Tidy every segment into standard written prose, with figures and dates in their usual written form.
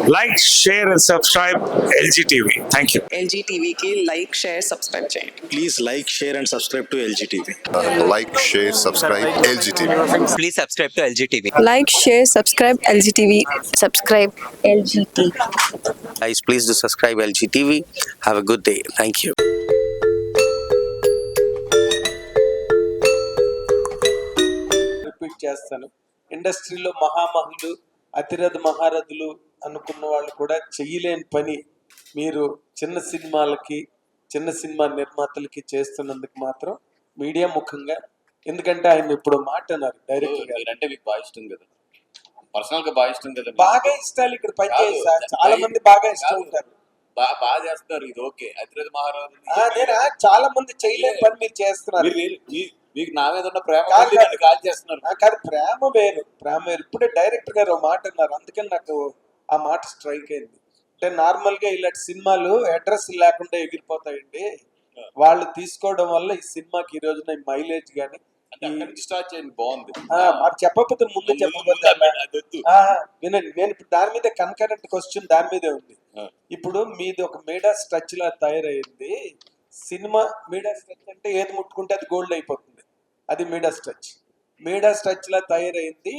Like, share and subscribe LG TV. Thank you. LG TV की like, share, subscribe చేయండి. Please like, share and subscribe to LG TV. Like, share, subscribe LG TV. Please subscribe to LG TV. Like, share, subscribe LG TV. Subscribe LG TV. Guys, please do subscribe LG TV. Have a good day. Thank you. Repeat చేస్తాను. ఇండస్ట్రీలో మహామహులు, అతిరథ మహారథులు అనుకున్న వాళ్ళు కూడా చెయ్యలేని పని మీరు చిన్న సినిమాలకి, చిన్న సినిమా నిర్మాతలకి చేస్తున్నందుకు మాత్రం మీడియా ముఖంగా, ఎందుకంటే ఆయన ఇప్పుడు మాట అన్నారు డైరెక్టర్ గారు, అంటే మీకు బాగా ఇష్టం కదా, పర్సనల్ గా బాగా ఇష్టం కదా, బాగా ఇష్టాలు ఇక్కడ పనిచేసి సార్ చాలా మంది బాగా ఇష్టం ఉంటారు, బాగా చేస్తారు. ఇది ఓకే. అతిరథ మహారాజు నేను చాలా మంది చేయలేని పని మీరు చేస్తున్నారు. మీకు నా మీద ఉన్న ప్రేమ కాల్ చేస్తున్నారు. కాదు, ప్రేమ వేరు, ప్రేమ వేరు. ఇప్పుడే డైరెక్టర్ గారు మాట అన్నారు, అందుకని నాకు ఆ మాట స్ట్రైక్ అయింది. అంటే నార్మల్ గా ఇలాంటి సినిమాలు అడ్రస్ లేకుండా ఎగిరిపోతాయండి, వాళ్ళు తీసుకోవడం వల్ల ఈ సినిమాకి ఈ రోజున మైలేజ్ గానీ స్టార్ట్ చేయండి, బాగుంది. మాకు చెప్పకపోతే ముందు చెప్పకపోతే వినండి. నేను ఇప్పుడు దాని మీద కన్కరెంట్ క్వశ్చన్ దాని మీదే ఉంది. ఇప్పుడు మీది ఒక మీడా స్ట్రచ్ లా తయారైంది సినిమా. మీడా స్ట్రచ్ అంటే ఏది ముట్టుకుంటే అది గోల్డ్ అయిపోతుంది, అది మీడా స్ట్రచ్. మీడా స్ట్రచ్ లా తయారైంది.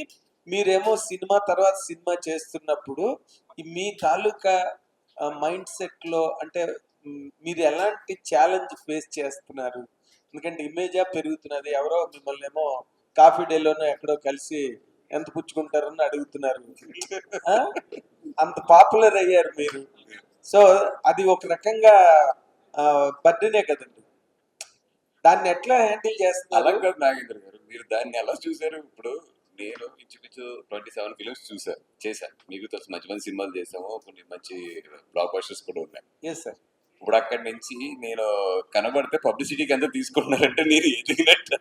మీరేమో సినిమా తర్వాత సినిమా చేస్తున్నప్పుడు మీ తాలూకా మైండ్ సెట్ లో అంటే మీరు ఎలాంటి ఛాలెంజ్ ఫేస్ చేస్తున్నారు? ఎందుకంటే ఇమేజా పెరుగుతున్నది, ఎవరో మిమ్మల్ని ఏమో కాఫీ డేలోనో ఎక్కడో కలిసి ఎంత పుచ్చుకుంటారని అడుగుతున్నారు, అంత పాపులర్ అయ్యారు మీరు. సో అది ఒక రకంగా బర్త్డేనే కదండి, దాన్ని ఎట్లా హ్యాండిల్ చేస్తున్నారు? అలాగే నాగేంద్ర గారు, మీరు దాన్ని ఎలా చూసారు? ఇప్పుడు నేను ఇంచుమించు 27 ఫిలిమ్స్ చేశాను. మీకు తెలుసు, మంచి మంచి సినిమాలు చేసాము, కొన్ని మంచి బ్లాక్ బస్టర్స్ కూడా ఉన్నాయి. Yes sir. ఇప్పుడు అక్కడి నుంచి నేను కనబడితే పబ్లిసిటీకి ఎంత తీసుకుంటున్నారంటే నేను ఎదిగినట్టు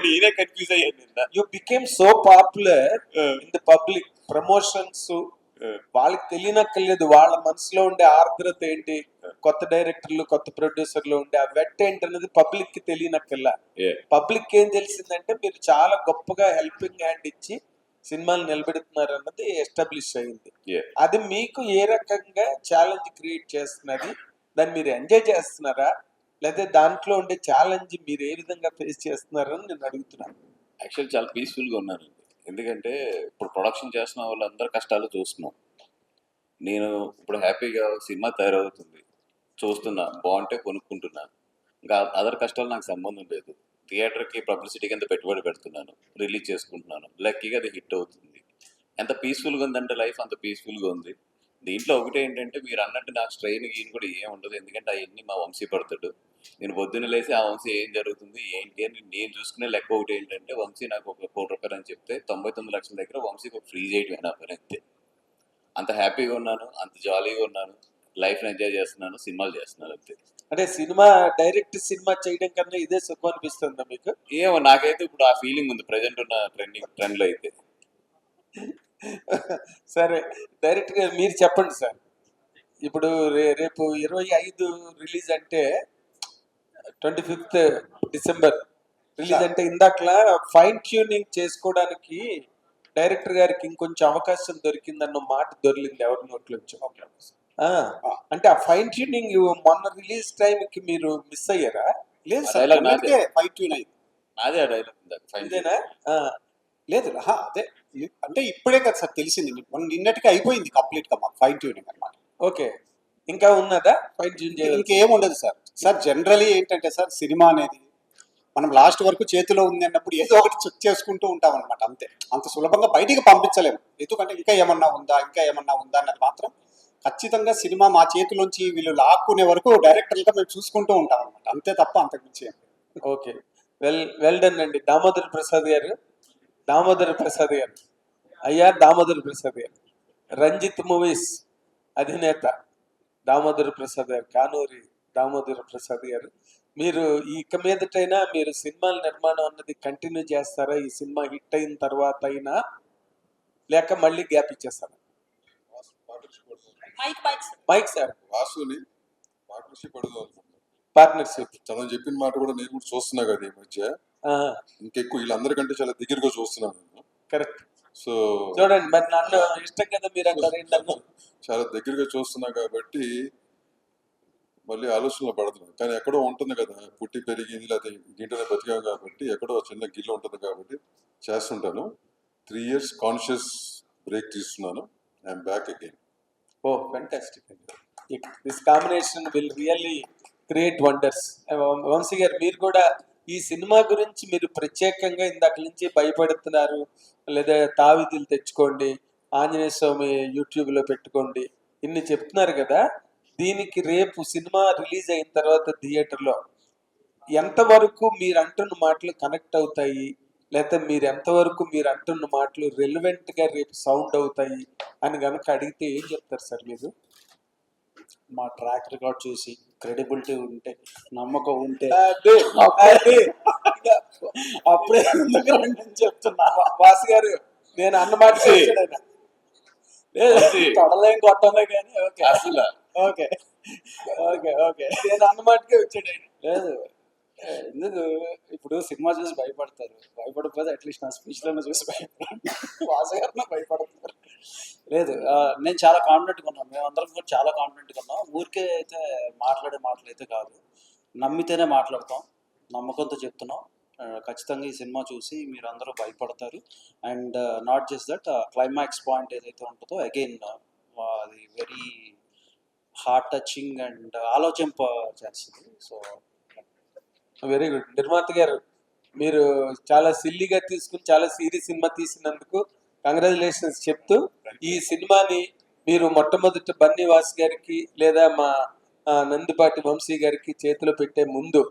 నేనే కన్ఫ్యూజ్ అయ్యాను. You became so popular in the public. Promotions వాళ్ళకి తెలియనక్కర్లేదు, వాళ్ళ మనసులో ఉండే ఆర్ద్రత ఏంటి, కొత్త డైరెక్టర్లు కొత్త ప్రొడ్యూసర్లు ఉండే ఆ వెట్ ఏంటి అనేది పబ్లిక్ కి తెలియనక్కర్లా. పబ్లిక్ ఏం తెలిసిందంటే మీరు చాలా గొప్పగా హెల్పింగ్ హ్యాండ్ ఇచ్చి సినిమాలు నిలబెడుతున్నారు అన్నది ఎస్టాబ్లిష్ అయింది. అది మీకు ఏ రకంగా ఛాలెంజ్ క్రియేట్ చేస్తున్నది? దాన్ని మీరు ఎంజాయ్ చేస్తున్నారా, లేదా దాంట్లో ఉండే ఛాలెంజ్ మీరు ఏ విధంగా ఫేస్ చేస్తున్నారని నేను అడుగుతున్నాను. యాక్చువల్ చాలా పీస్ఫుల్గా ఉన్నాను, ఎందుకంటే ఇప్పుడు ప్రొడక్షన్ చేస్తున్న వాళ్ళందరూ కష్టాలు చూస్తున్నాం. నేను ఇప్పుడు హ్యాపీగా సినిమా తయారవుతుంది చూస్తున్నా, బాగుంటే కొనుక్కుంటున్నా, ఇంకా అదర్ కష్టాలు నాకు సంబంధం లేదు. థియేటర్కి పబ్లిసిటీ కింద పెట్టుబడి పెడుతున్నాను, రిలీజ్ చేసుకుంటున్నాను, లక్కీగా అది హిట్ అవుతుంది. ఎంత పీస్ఫుల్గా ఉందంటే లైఫ్ అంత పీస్ఫుల్గా ఉంది. దీంట్లో ఒకటి ఏంటంటే మీరు అన్నట్టు నాకు స్ట్రెయిన్ గీన్ కూడా ఏం ఉండదు, ఎందుకంటే అవన్నీ మా వంశీ పడతాడు. నేను పొద్దున్న లేసి ఆ వంశీ ఏం జరుగుతుంది ఏంటి అని నేను చూసుకునే లెక్క ఒకటి ఏంటంటే, వంశీ నాకు ఒక ₹1,00,00,000 అని చెప్తే 99 లక్షల దగ్గర వంశీకి ఒక ఫ్రీ చేయడం నా పని అంతే. అంత హ్యాపీగా ఉన్నాను, అంత జాలీగా ఉన్నాను, లైఫ్ని ఎంజాయ్ చేస్తున్నాను, సినిమాలు చేస్తున్నాను అంతే. అంటే సినిమా డైరెక్ట్ సినిమా చేయడం కన్నా ఇదే సుఖం అనిపిస్తుందా మీకు? ఏమో నాకైతే ఇప్పుడు ఆ ఫీలింగ్ ఉంది ప్రజెంట్ ఉన్న ట్రెండ్లో అయితే. సరే, డైరెక్ట్ గా మీరు చెప్పండి సార్. ఇప్పుడు రేపు 25 రిలీజ్ అంటే 25th డిసెంబర్ రిలీజ్ అంటే ఇందాకలా ఫైన్ ట్యూనింగ్ చేసుకోవడానికి డైరెక్టర్ గారికి ఇంకొంచెం అవకాశం దొరికిందన్న మాట దొరికింది ఎవరి నోట్లోంచి. అంటే ఆ ఫైన్ ట్యూనింగ్ మొన్న రిలీజ్ టైం కి మీరు మిస్ అయ్యారా? లేదు సార్, ఫైన్ ట్యూన్ అయింది. అదే ఇదేనా? లేదు, అదే అంటే ఇప్పుడే కదా సార్ తెలిసింది, నిన్నటికి అయిపోయింది కంప్లీట్ గా మాకు ఫైన్ ట్యూనింగ్ అనమాట. ఓకే, ఇంకా ఉన్నదా ఫైన్ ట్యూన్ చేయాలి? ఇంకేం ఉండదు సార్. సార్ జనరలీ ఏంటంటే సార్, సినిమా అనేది మనం లాస్ట్ వరకు చేతిలో ఉంది అన్నప్పుడు ఏదో ఒకటి చెక్ చేసుకుంటూ ఉంటాం అనమాట, అంతే. అంత సులభంగా బయటికి పంపించలేము, ఎందుకంటే ఇంకా ఏమన్నా ఉందా అన్నది మాత్రం ఖచ్చితంగా సినిమా మా చేతిలోంచి వీళ్ళు లాక్కునే వరకు డైరెక్టర్లుగా మేము చూసుకుంటూ ఉంటాం అనమాట, అంతే తప్ప అంతకుమించి. ఓకే, వెల్ డన్ అండి. దామోదర్ ప్రసాద్ గారు, అయ్యా దామోదర్ ప్రసాద్ గారు, రంజిత్ మూవీస్ అధినేత దామోదర్ ప్రసాద్ గారు, కానూరి దామోదర్ ప్రసాద్ గారు, మీరు ఇక మీదటైనా మీరు సినిమాల నిర్మాణం అన్నది కంటిన్యూ చేస్తారా? ఈ సినిమా హిట్ అయిన తర్వాత అయినా, లేక మళ్ళీ గ్యాప్ ఇచ్చేస్తారా? మైక్ సార్, వాసుని పార్ట్నర్షిప్ తను చెప్పిన మాట కూడా నేను కూడా చూస్తున్నా కదా ఈ మధ్య, ఇంకెక్కువ వీళ్ళందరికంటే చాలా దగ్గరగా చూస్తున్నాను నేను. కరెక్ట్. సో చూడండి మరి నన్ను ఇష్టం కదా మీరు అంటారు ఏంటన్నా? చాలా దగ్గరగా చూస్తున్నా కాబట్టి మళ్ళీ ఆలోచనలో పడుతున్నాను. కానీ ఎక్కడో ఉంటుంది కదా, పుట్టి పెరిగింది లేకపోతే దీంట్లోనే బతికాం కాబట్టి ఎక్కడో చిన్న గిల్లు ఉంటుంది కాబట్టి చేస్తుంటాను. 3 years కాన్షియస్ బ్రేక్ తీసుకున్నాను. I'm back again. Oh fantastic అండి. This combination will really create wonders. Vamsi garu మీరు కూడా ఈ సినిమా గురించి మీరు ప్రత్యేకంగా ఇందాక నుంచి భయపడుతున్నారు, లేదా తావిదులు తెచ్చుకోండి, ఆంజనేయ స్వామి యూట్యూబ్లో పెట్టుకోండి, ఇన్ని చెప్తున్నారు కదా. దీనికి రేపు సినిమా రిలీజ్ అయిన తర్వాత థియేటర్లో ఎంతవరకు మీరు అంటున్న మాటలు కనెక్ట్ అవుతాయి, లేకపోతే మీరు ఎంతవరకు మీరు అంటున్న మాటలు రెలవెంట్గా రేపు సౌండ్ అవుతాయి అని కనుక అడిగితే ఏం చెప్తారు సార్ మీరు? మా ట్రాక్ రికార్డ్ చూసి క్రెడిబిలిటీ ఉంటే, నమ్మకం ఉంటే అప్పుడే ఎందుకు రండి అని చెప్తున్నా. వాసు గారు నేను అన్నమాట తొడలేం కొట్టలే కానీ ఓకే అసలు ఓకే ఓకే ఓకే నేను అన్నమాటకే వచ్చాడు ఆయన. లేదు, ఎందుకు ఇప్పుడు సినిమా చూసి భయపడతారు, భయపడకపోతే అట్లీస్ట్ నా స్పీచ్లోనే చూసి భయపడతారు. వాసు గారిని భయపడుతున్నారు. లేదు, నేను చాలా కాన్ఫిడెంట్గా ఉన్నాను, మేమందరం కూడా చాలా కాన్ఫిడెంట్గా ఉన్నాం. ఊరికే అయితే మాట్లాడే మాటలు అయితే కాదు, నమ్మితేనే మాట్లాడతాం, నమ్మకంతో చెప్తున్నాం. ఖచ్చితంగా ఈ సినిమా చూసి మీరందరూ భయపడతారు. And not just that, climax point ఏదైతే ఉంటుందో అగైన్ అది వెరీ హార్ట్ టచింగ్ అండ్ ఆలోచింప చేస్తుంది. So very good. నిర్మాత గారు మీరు చాలా సిల్లీగా తీసుకుని చాలా సీరియస్ సినిమా తీసినందుకు కంగ్రాచులేషన్స్ చెప్తూ, ఈ సినిమాని మీరు మొట్టమొదటి బన్నీవాస్ గారికి లేదా మా నందిపాటి వంశీ గారికి చేతిలో పెట్టే ముందు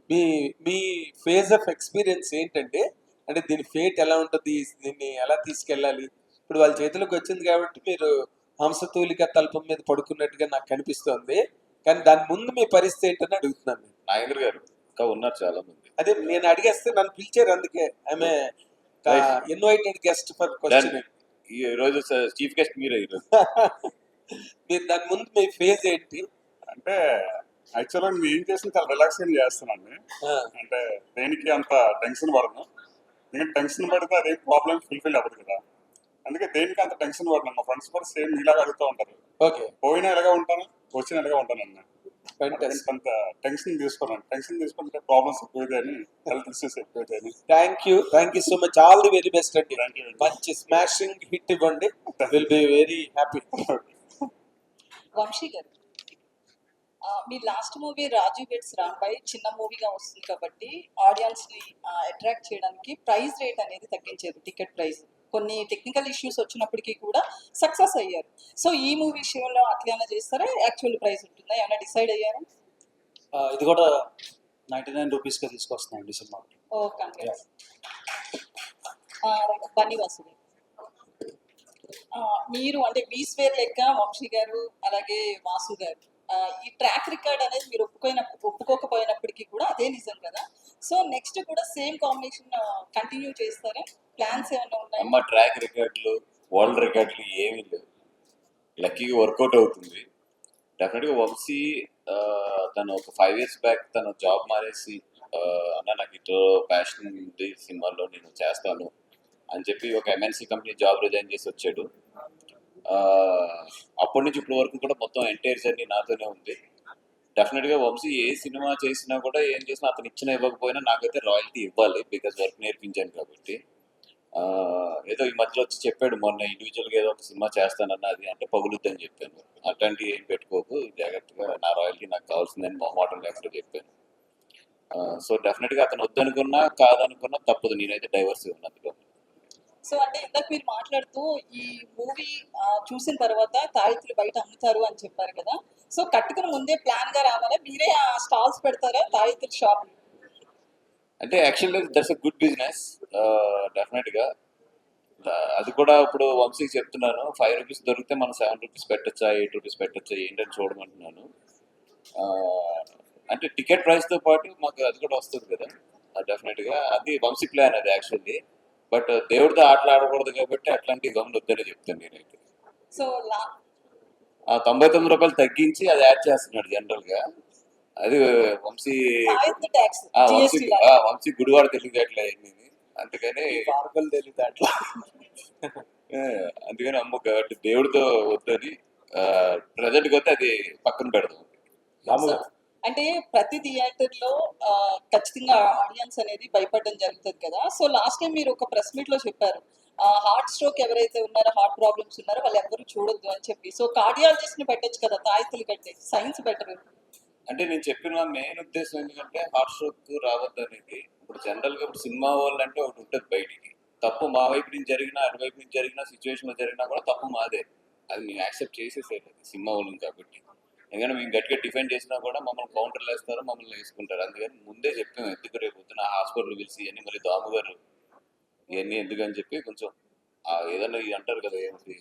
మీ మీ ఫేజ్ ఆఫ్ ఎక్స్పీరియన్స్ ఏంటంటే, అంటే దీని ఫేట్ ఎలా ఉంటుంది, దీన్ని ఎలా తీసుకెళ్ళాలి? ఇప్పుడు వాళ్ళ చేతిలోకి వచ్చింది కాబట్టి మీరు హంసతూలిక తల్పం మీద పడుకున్నట్టుగా నాకు కనిపిస్తోంది, కానీ దాని ముందు మీ పరిస్థితి ఏంటని అడుగుతున్నాను. నాగేంద్ర గారు ఇంకా ఉన్నారు చాలా మంది. అదే నేను అడిగేస్తే నన్ను పిలిచారు, అందుకే ఆమె ఇన్వైటెడ్ గెస్ట్ ఫర్ క్వశ్చన్. ఈ రోజు చీఫ్ గెస్ట్ మీరే ఈరోజు. మీరు దాని ముందు మీ ఫేజ్ ఏంటి? అంటే యాక్చువల్గా నేను ఏం చేసిన చాలా రిలాక్స్ గా చేస్తానండి. అంటే దేనికి అంత టెన్షన్ పడను, ఎందుకంటే టెన్షన్ పడితే అదే ప్రాబ్లమ్ ఫుల్ఫిల్ అవ్వదు కదా. అందుకే దేనికి అంత టెన్షన్ పడను. మా ఫ్రెండ్స్ కూడా సేమ్ ఇలాగ అడుగుతూ ఉంటారు, ఓకే పోయినా ఎలాగా ఉంటాను, వచ్చిన ఎలాగా ఉంటాను అన్న. Fantastic. అంత టెన్షన్ తీసుకోను, టెన్షన్ తీసుకుంటే ప్రాబ్లమ్స్ ఎక్కువైతే అని, హెల్త్ ఇష్యూస్ ఎక్కువైతే అని. Thank you so much, all the very best అండి. Thank you. మంచి స్మాషింగ్ హిట్ ఇవ్వండి, will be very happy. Vamsi గారు, మీ last movie Raju gets Rambai చిన్న మూవీగా వస్తుంది కాబట్టి ఆడియన్స్ ని అట్రాక్ట్ చేయడానికి ప్రైస్ రేట్ అనేది తగ్గించారు, టికెట్ ప్రైస్. కొన్ని టెక్నికల్ ఇష్యూస్ వచ్చినప్పటికీ కూడా సక్సెస్ అయ్యారు. సో ఈ మూవీ విషయంలో అట్లా చేస్తారా, యాక్చువల్ ప్రైస్ ఉంటుందా, ఏమైనా డిసైడ్ అయ్యారా? ఇది కూడా 99 రూపీస్గా తీసుకొస్తున్నాయండి సినిమా. ఓ కంగ్రాట్స్. బన్నీవాసు గారు, మీరు అంటే బీస్వేర్ లెక్క వంశీ గారు అలాగే వాసు గారు, ఈ ట్రాక్ రికార్డ్ అనేది మీరు ఒప్పుకోకపోయినప్పటికీ కూడా అదే నిజం కదా. సో నెక్స్ట్ కూడా సేమ్ కాంబినేషన్ కంటిన్యూ చేస్తారా, ప్లాన్స్ ఏమైనా ఉన్నాయి? అమ్మ ట్రాక్ రికార్డులు వరల్డ్ రికార్డులు ఏమీ లేవు, లక్కీగా వర్కౌట్ అవుతుంది. డెఫినెట్గా వంశీ తను ఒక 5 years బ్యాక్ తను జాబ్ మారేసి అన్న నాకు ఇటు ప్యాషన్ ఉంది సినిమాల్లో నేను చేస్తాను అని చెప్పి ఒక MNC కంపెనీ జాబ్ రిజైన్ చేసి వచ్చాడు. అప్పటి నుంచి ఇప్పటి వరకు కూడా మొత్తం ఎంటైర్ జర్నీ నాతోనే ఉంది. డెఫినెట్గా వంశీ ఏ సినిమా చేసినా కూడా ఏం చేసినా అతను ఇచ్చిన ఇవ్వకపోయినా నాకైతే రాయల్టీ ఇవ్వాలి, బికాజ్ వర్క్ నేర్పించాను కాబట్టి. ఏదో ఈ మధ్యలో వచ్చి చెప్పాడు మొన్న ఇండివిజువల్గా ఏదో ఒక సినిమా చేస్తానన్న, అది అంటే పగులుద్దని చెప్పాను. అట్లాంటివి ఏం పెట్టుకోకు, జాగ్రత్తగా నా రాయల్టీ నాకు కావాల్సిందని మొహమాటం లేకుండా చెప్పాను. సో డెఫినెట్గా అతను వద్దనుకున్నా కాదనుకున్నా తప్పదు, నేనైతే డైవర్స్ ఉన్నట్టుగా. సో అంటే ఇందాక మీరు మాట్లాడుతూ ఈ మూవీ చూసిన తర్వాత తాయితులు బయట అమ్ముతారు అని చెప్పారు కదా. సో కట్టుకుని ముందే ప్లాన్ గా రావాలా, మీరే ఆ స్టాల్స్ పెడతారా తాయితుల షాప్? అంటే actually that's a good business. డెఫినెట్గా అది కూడా ఇప్పుడు వంశీకి చెప్తున్నాను, 5 రూపీస్ దొరికితే మనం 7 రూపీస్ పెట్టచ్చా, 8 రూపీస్ పెట్టచ్చా ఏంటని చూడమంటున్నాను. అంటే టికెట్ ప్రైస్తో పాటు మాకు అది కూడా వస్తుంది కదా. డెఫినెట్గా అది వంశీ ప్లాన్ అది యాక్చువల్లీ. బట్ దేవుడితో ఆటలు ఆడకూడదు కాబట్టి అట్లాంటి గమని వద్దనే చెప్తాను నేనైతే. సో 99 రూపాయలు తగ్గించి అది యాడ్ చేస్తున్నాడు జనరల్గా. అది వంశీ ట్యాక్స్ వంశీ గుడివాడ తెలియదు అట్లా అయింది. అందుకని మార్పులు తెలియదు అట్లా. ఆ, అందుకని అమ్మ కాబట్టి దేవుడితో వద్దని ప్రజెంట్కి వస్తే అది పక్కన పెడదాం. దాము గారు అంటే ప్రతి థియేటర్ లో ఖచ్చితంగా ఆడియన్స్ అనేది భయపడడం జరుగుతుంది కదా. సో లాస్ట్ టైం మీరు ఒక ప్రెస్ మీట్ లో చెప్పారు, హార్ట్ స్ట్రోక్ ఎవరైతే ఉన్నారో, హార్ట్ ప్రాబ్లమ్స్ ఉన్నారో వాళ్ళు ఎవరు చూడొద్దు అని చెప్పి. సో కార్డియాలజిస్ట్ ని పెట్టొచ్చు కదా తాయితులు కట్టే, సైన్స్ బెటర్. అంటే నేను చెప్పిన మెయిన్ ఉద్దేశం ఎందుకంటే హార్ట్ స్ట్రోక్ రావద్దు అనేది. ఇప్పుడు జనరల్గా ఇప్పుడు సినిమా వాళ్ళు అంటే ఒకటి ఉంటుంది బయటికి, తప్పు మా వైపు నుంచి జరిగినా అటువైపు నుంచి జరిగినా సిచ్యువేషన్లో జరిగినా కూడా తప్పు మాదే, అది మేము యాక్సెప్ట్ చేసేసేది సినిమా వాళ్ళని కాబట్టి. ఎందుకంటే మేము గట్టిగా డిఫెండ్ చేసినా కూడా మమ్మల్ని కౌంటర్లు వేస్తారు, మమ్మల్ని వేసుకుంటారు. అందుకని ముందే చెప్పాము ఎందుకు రేపు పొద్దున హాస్పిటల్ పిలిచి ఇవన్నీ మళ్ళీ దాము గారు ఇవన్నీ ఎందుకని చెప్పి కొంచెం ఏదన్నా ఇది అంటారు కదా ఏంటి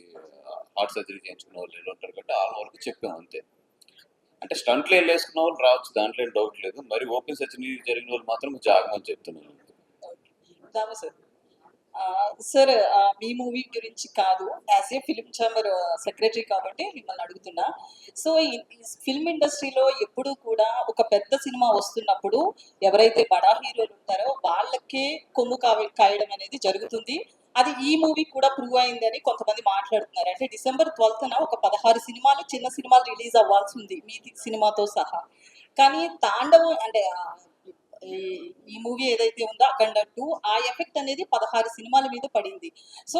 హార్ట్ సర్జరీ చేయించుకున్న వాళ్ళు ఏదో ఉంటారు కాబట్టి వాళ్ళ వరకు చెప్పాము అంతే. అంటే స్టంట్లు వెళ్ళేసుకున్న వాళ్ళు రావచ్చు, దాంట్లో ఏం డౌట్ లేదు. మరి ఓపెన్ సర్జరీ జరిగిన వాళ్ళు మాత్రం కొంచెం ఆగమని చెప్తున్నాను. దాము సార్, సార్ మీ మూవీ గురించి కాదు, as a film chamber secretary కాబట్టి మిమ్మల్ని అడుగుతున్నా. సో ఈ ఫిల్మ్ ఇండస్ట్రీలో ఎప్పుడు కూడా ఒక పెద్ద సినిమా వస్తున్నప్పుడు ఎవరైతే బడా హీరోలు ఉంటారో వాళ్ళకే కొమ్ము కాయడం అనేది జరుగుతుంది. అది ఈ మూవీ కూడా ప్రూవ్ అయిందని కొంతమంది మాట్లాడుతున్నారు. అంటే December 12th ఒక 16 సినిమాలు, చిన్న సినిమాలు రిలీజ్ అవ్వాల్సి ఉంది మీ సినిమాతో సహా. కానీ తాండవం అంటే ఈ మూవీ ఏదైతే ఉందో అఖండ 2, ఆ ఎఫెక్ట్ అనేది 16 సినిమాల మీద పడింది. సో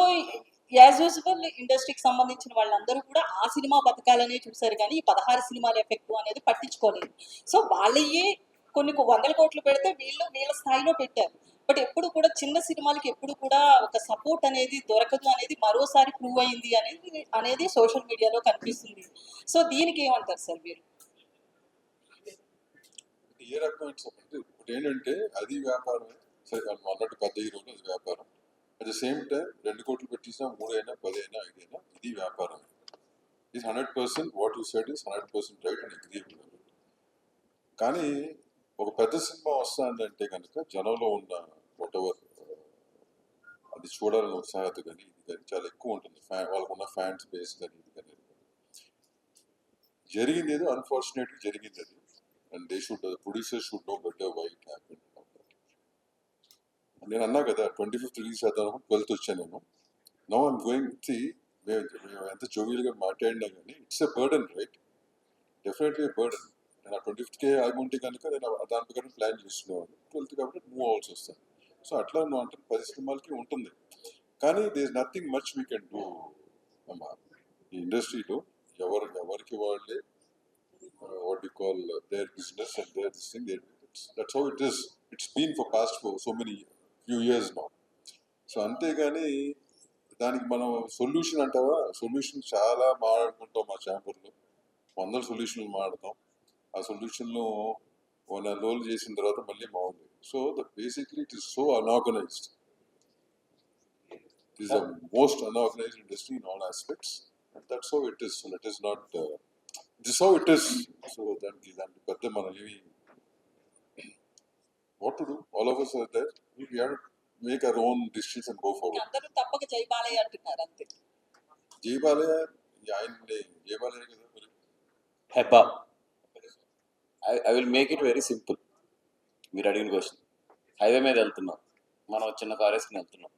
యాజ్ యూజువల్ ఇండస్ట్రీకి సంబంధించిన వాళ్ళందరూ కూడా ఆ సినిమా బతకాలనే చూశారు, కానీ ఈ 16 సినిమాల ఎఫెక్ట్ అనేది పట్టించుకోలేదు. సో వాళ్ళయ్యే కొన్ని వందల కోట్లు పెడితే వీళ్ళ స్థాయిలో పెట్టారు. బట్ ఎప్పుడు కూడా చిన్న సినిమాలకి ఎప్పుడు కూడా ఒక సపోర్ట్ అనేది దొరకదు అనేది మరోసారి ప్రూవ్ అయింది అనేది సోషల్ మీడియాలో కనిపిస్తుంది. సో దీనికి ఏమంటారు సార్ మీరు? ఏ రకమైన సపోర్ట్? ఇప్పుడు ఏంటంటే అది వ్యాపారం, సరే వాళ్ళు అన్నట్టు పెద్ద హీరోలు అది వ్యాపారం. అట్ ద సేమ్ టైం 2 కోట్లు పెట్టించినా 3 అయినా 10 అయినా 5 అయినా ఇది వ్యాపారం. ఇది 100% what you said is 100% right and agree. కానీ ఒక పెద్ద సినిమా వస్తుందంటే కనుక జనంలో ఉన్న వాటెవర్ అది చూడాలని ఉత్సాహత కానీ ఇది కానీ చాలా ఎక్కువ ఉంటుంది. వాళ్ళకు ఉన్న ఫ్యాన్స్ బేస్ కానీ ఇది కానీ జరిగింది ఏదో అన్ఫార్చునేట్గా జరిగింది అది. And they should producer should know better why it happen. నేను అన్నా కదా 25th రిలీజ్ చేద్దాం, 12th వచ్చాను నేను. నౌ ఐమ్ గోయింగ్ మేము ఎంత జోవియల్గా మాట్లాడినా కానీ it's a burden, right? Definitely burden. నేను ఆ 25th ఆగుంటే కనుక నేను దాని ప్రకారం ప్లాన్ చేసుకునేవాడిని. 12th కాబట్టి మూవ్ అవ్వాల్సి వస్తాను. సో అట్లా నువ్వు అంటే 10 సినిమాలకి ఉంటుంది. కానీ there is nothing much we can do. అమ్మా ఈ ఇండస్ట్రీలో ఎవరికి వాళ్ళే what you call their business and their this thing. That's how it is. It's been for past for so many few years now. So అంతేగాని దానికి మనం solution అంటావా? Solution చాలా మాట్లాడుకుంటాం మా ఛాంబర్లో, 100 సొల్యూషన్లు మాట్లాడతాం. ఆ సొల్యూషన్లు 1 నెల రోజులు చేసిన తర్వాత మళ్ళీ బాగుంది. So basically it is so unorganised. It is the most unorganised industry in all aspects. That's how it is. It is not this how it is. So దానికి పెద్ద మనం ఏమి what to do, all of us are there. We have to make our own decisions and go forward. అందరూ తప్పక జై బాలయ్య అంటున్నారు అంతే. జై బాలయ్య ఆయన్ని జై బాలయ్య కదా మరి. Hebah I will make it very simple. మీరు అడిగిన క్వశ్చన్, హైవే మీద వెళ్తున్నాం, మనం చిన్న కార్ వేసుకుని వెళ్తున్నాం,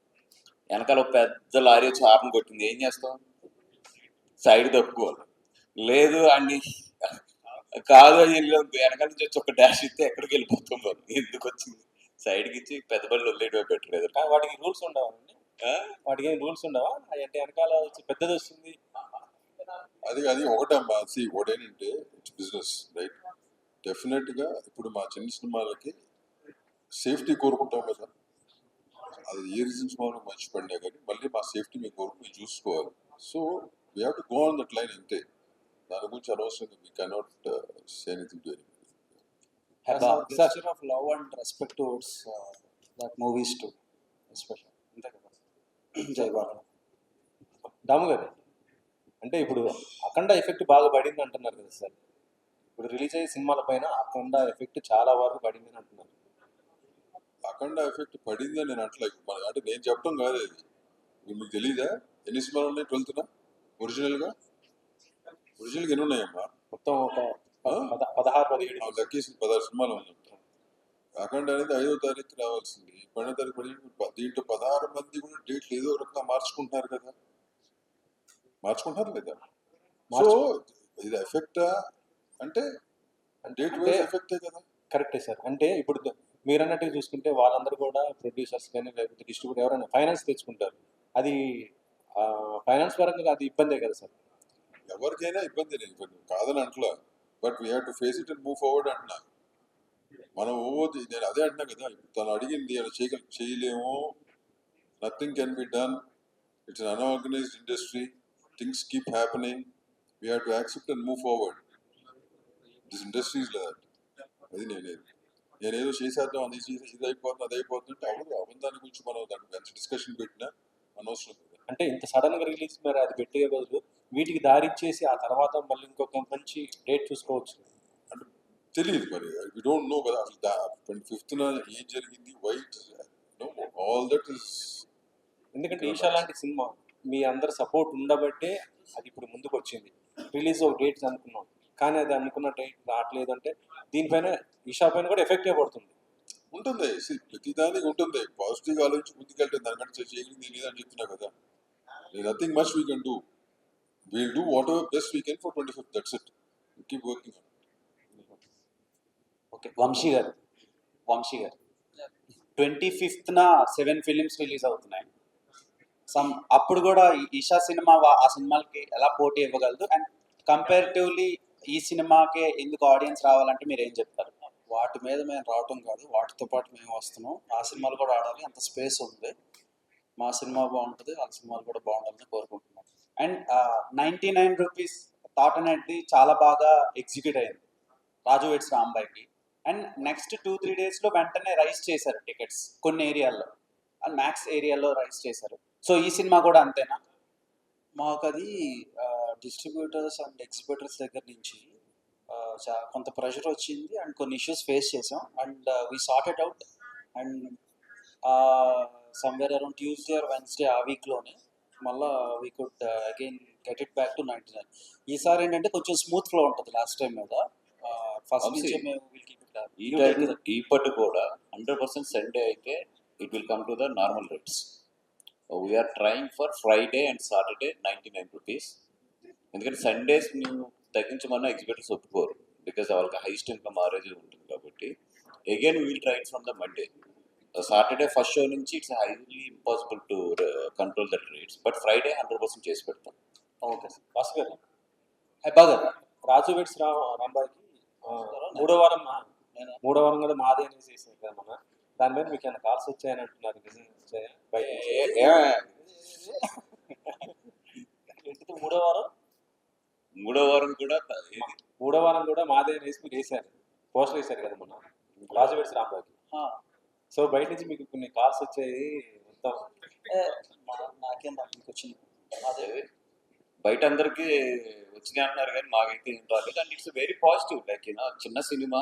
వెనకాల ఒక పెద్ద లారీ వచ్చి హార్న్ కొట్టింది, ఏం చేస్తాం? సైడ్ తప్పుకోవాలి. లేదు అండి కాదు అని వెనకాల నుంచి వచ్చి ఒక డాష్ ఇస్తే ఎక్కడికి వెళ్ళిపోతాం మనం, ఎందుకు వచ్చింది సైడ్కి ఇచ్చి పెద్ద బళ్ళు వదిలేయడమే బెటర్ లేదు. వాటికి రూల్స్ ఉండవండి, వాటికి ఏం రూల్స్ ఉండవా? అంటే వెనకాల పెద్దది వస్తుంది అది ఒకటమ్మా. ఒకటేంటంటే ఇట్స్ బిజినెస్, రైట్? డెఫినెట్గా ఇప్పుడు మా చిన్న సినిమాలకి సేఫ్టీ కోరుకుంటాం కదా, అది ఏ రీజన్స్ మనం మర్చిపడినా కానీ మళ్ళీ మా సేఫ్టీ మేము కోరుకుని చూసుకోవాలి. So we have to go on that line అంతే. దాని గురించి అనవసరంగా we cannot say anything to anybody. As a gesture of love and respect towards that movies too, especially. అంతే కదా. జై బాలయ్య. దాము గారు, అంటే ఇప్పుడు అఖండ ఎఫెక్ట్ బాగా పడింది అంటున్నారు కదా సార్. ఇప్పుడు రిలీజ్ అయ్యే సినిమాల పైన అఖండ ఎఫెక్ట్ చాలా వరకు పడింది అని అంటున్నారు. అఖండ ఎఫెక్ట్ పడిందని నేను అట్లా అంటే నేను చెప్పడం కాదు అది. మీకు తెలీదా ఎన్ని సినిమాలు ఉన్నాయి 12th ఒరిజినల్గా ఎన్ని ఉన్నాయమ్మా? మొత్తం ఒక 16-17 లక్కీస్ 16 సినిమాలు ఉన్నాయి. అఖండ అనేది 5వ తారీఖు రావాల్సింది 12వ తారీఖు దీంట్లో 16 మంది కూడా డేట్లు ఏదో రకంగా మార్చుకుంటున్నారు కదా, మార్చుకుంటారు లేదా? సో ఇది ఎఫెక్టా అంటే డేట్ వైజ్ ఎఫెక్టే కదా. కరెక్టే సార్. అంటే ఇప్పుడు మీరు అన్నట్టుగా చూసుకుంటే వాళ్ళందరూ కూడా ప్రొడ్యూసర్స్ కానీ లేకపోతే డిస్ట్రిబ్యూటర్ ఎవరైనా ఫైనాన్స్ తెచ్చుకుంటారు. అది ఫైనాన్స్ పరంగా అది ఇబ్బందే కదా సార్. ఎవరికైనా ఇబ్బంది లేదు, ఇబ్బంది కాదని అంటలా, but we have to face it and move forward అంటున్నా. మనం నేను అదే అంటున్నా కదా, ఇప్పుడు తను అడిగింది అది చేయలేము, nothing can be done, it's an unorganised industry, things keep happening, we have to accept and move forward. This industry is like అది నేనేదో చేసేద్దాం, అది ఇది అయిపోతుంది అది అయిపోతుంది అంటే అవన్నీ దాని గురించి మనం దాని మంచి డిస్కషన్ పెట్టినా అనవసరం కదా. అంటే ఇంత సడన్ గా రిలీజ్ మరి అది పెట్టే బదులు వీటికి దారిచ్చేసి ఆ తర్వాత మళ్ళీ ఇంకొక మంచి డేట్ చూసుకోవచ్చు. అంటే తెలియదు మరి, వి డోంట్ నో కదా అసలు 25న ఏం జరిగింది, వైట్ ఆల్ దట్ ఇస్. ఎందుకంటే ఈషా లాంటి సినిమా మీ అందరు సపోర్ట్ ఉండబట్టే అది ఇప్పుడు ముందుకు వచ్చింది. రిలీజ్ ఒక డేట్ అనుకున్నాం, కానీ అది అనుకున్న డేట్ రావట్లేదు అంటే దీనిపైన ఈషా పైన కూడా ఎఫెక్ట్ పడుతుంది. ఉంటుంది, ప్రతిదానికి ఉంటుంది. పాజిటివ్గా ఆలోచించి ముందుకెళ్తే దానికంటే చేయగలిగింది లేదని చెప్తున్నా కదా. Nothing much we can do, we'll do whatever best we can for 25th, that's it, keep working. Okay, Vamsi గారు 25th 7 ఫిలిమ్స్ రిలీజ్ అవుతున్నాయి. అప్పుడు కూడా ఈషా సినిమా ఆ సినిమాలకి ఎలా పోటీ ఇవ్వగలదు, అండ్ కంపారిటివ్లీ ఈ సినిమాకే ఎందుకు ఆడియన్స్ రావాలంటే మీరు ఏం చెప్తారు? వాటి మీద మేము రావటం కాదు, వాటితో పాటు మేము వస్తున్నాం. ఆ సినిమాలు కూడా ఆడాలి, అంత స్పేస్ ఉంది. మా సినిమా బాగుంటుంది, వాళ్ళ సినిమాలు కూడా బాగుండాలని కోరుకుంటున్నాం. అండ్ 99 రూపీస్ థాట్ అనేది చాలా బాగా ఎగ్జిక్యూట్ అయింది రాజు వెడ్స్ రాంబాయ్కి. అండ్ నెక్స్ట్ 2-3 డేస్లో వెంటనే రైజ్ చేశారు టికెట్స్ కొన్ని ఏరియాల్లో, అండ్ మ్యాక్స్ ఏరియాలో రైజ్ చేశారు. సో ఈ సినిమా కూడా అంతేనా? మాకు అది డిస్ట్రిబ్యూటర్స్ అండ్ ఎగ్జిబ్యూటర్స్ దగ్గర నుంచి కొంత ప్రెషర్ వచ్చింది అండ్ కొన్ని ఇష్యూస్ ఫేస్ చేసాం, and we sorted out. And somewhere around Tuesday or Wednesday ఆ వీక్లోనే మళ్ళీ we could again get it back to 99. ఈసారి ఏంటంటే కొంచెం స్మూత్ ఫ్లో ఉంటుంది లాస్ట్ టైం మీద. ఫస్ట్ నుంచి మేము ఇప్పటి కూడా 100% సండే అయితే it will come to the normal rates. We're trying for Friday and Saturday 99 rupees. ఎందుకంటే సండేస్ మేము తగ్గించమన్నా ఎగ్జిబిటర్స్ ఒప్పుకోరు, బికాస్ వాళ్ళకి హైయెస్ట్ ఇన్కమ్ ఆరేజ్ ఉంటుంది కాబట్టి. Again will try from the Monday. Saturday first show నుంచి it's highly impossible to control that rates, but Friday 100% చేసి పెడతాం. Okay sir. భాస్కర్ గారు, బాగా రాజు వెడ్స్ రాంబాయ్కి మూడో వారం కూడా మాదే అనేసి వేసారు కదా మన. దాని మీద మీకు ఏమైనా కాల్స్ వచ్చాయని అంటున్నారు, నిజం వచ్చాయా? మూడో వారం కూడా మాదే అనేసి మీరు వేసారు, పోస్టర్ వేసారు కదా మన రాజు వెడ్స్ రాంబాయ్కి. సో బయట నుంచి మీకు కొన్ని కాల్స్ వచ్చాయి, మొత్తం నాకేం వచ్చింది, అదే బయట అందరికి వచ్చినాయి అంటున్నారు కానీ మాకైతే ఏం రాలేదు. And it's very positive, like చిన్న సినిమా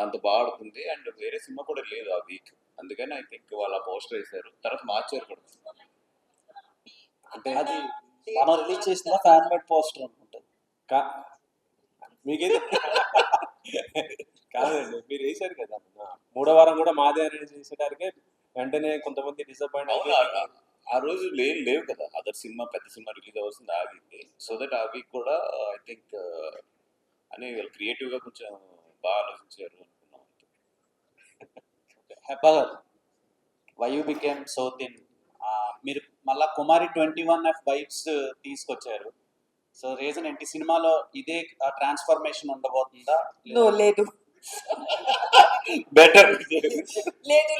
అంత బాగా ఆడుతుంది అండ్ వేరే సినిమా కూడా లేదు ఆ వీక్, అందుకని ఐ థింక్ వాళ్ళ పోస్టర్ వేశారు, తర్వాత మార్చారు కూడా. అంటే అది మనం రిలీజ్ చేసిన ఫ్యాన్ మేడ్ పోస్టర్ అనుకుంటుంది. మీకేదో కాదండి, మీరు వేసారు కదా మూడో వారం కూడా మాదే అనేది చేసేటానికే వెంటనే కొంతమంది డిసప్పాయింట్ అవును, ఆ రోజు లేవు కదా అదర్ సినిమా, పెద్ద సినిమా రిలీజ్ అవ్వాల్సింది ఆగింది. సో దట్ ఆ వీక్ కూడా ఐ థింక్ అని వాళ్ళు క్రియేటివ్గా కొంచెం బాగా ఆలోచించారు అనుకున్నాం. Why you became so thin? మీరు మళ్ళా కుమారి 21F వైబ్స్ తీసుకొచ్చారు. సో రీజన్ ఏంటి? సినిమాలో ఇదే ట్రాన్స్ఫర్మేషన్ ఉండబోతుందా? లేదు బెటర్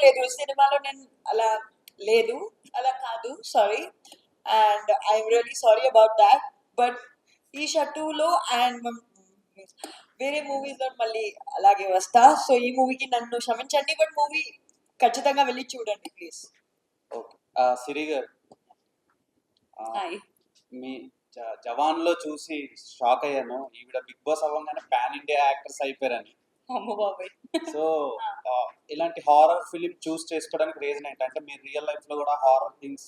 లేదు సినిమాలో నేను అలా కాదు, sorry. And I'm really sorry about that. But Eesha 2లో అండ్ వేరే మూవీస్లో మళ్ళీ అలాగే వస్తా. సో ఈ మూవీకి నన్ను క్షమించండి, బట్ మూవీ ఖచ్చితంగా వెళ్ళి చూడండి ప్లీజ్. ఓకే, సిరి గారు, హాయ్. మీ జవాన్లో చూసి షాక్ అయ్యాను. ఈవిడ బిగ్ బాస్ అవ్వగానే పాన్ ఇండియా యాక్టర్స్ అయిపోయారని. అమ్మ బాబాయ్. సో ఇలాంటి హారర్ ఫిలిం చూస్ చేసుకోవడానికి రీజన్ ఏంటంటే మీరు రియల్ లైఫ్ లో కూడా హారర్ థింగ్స్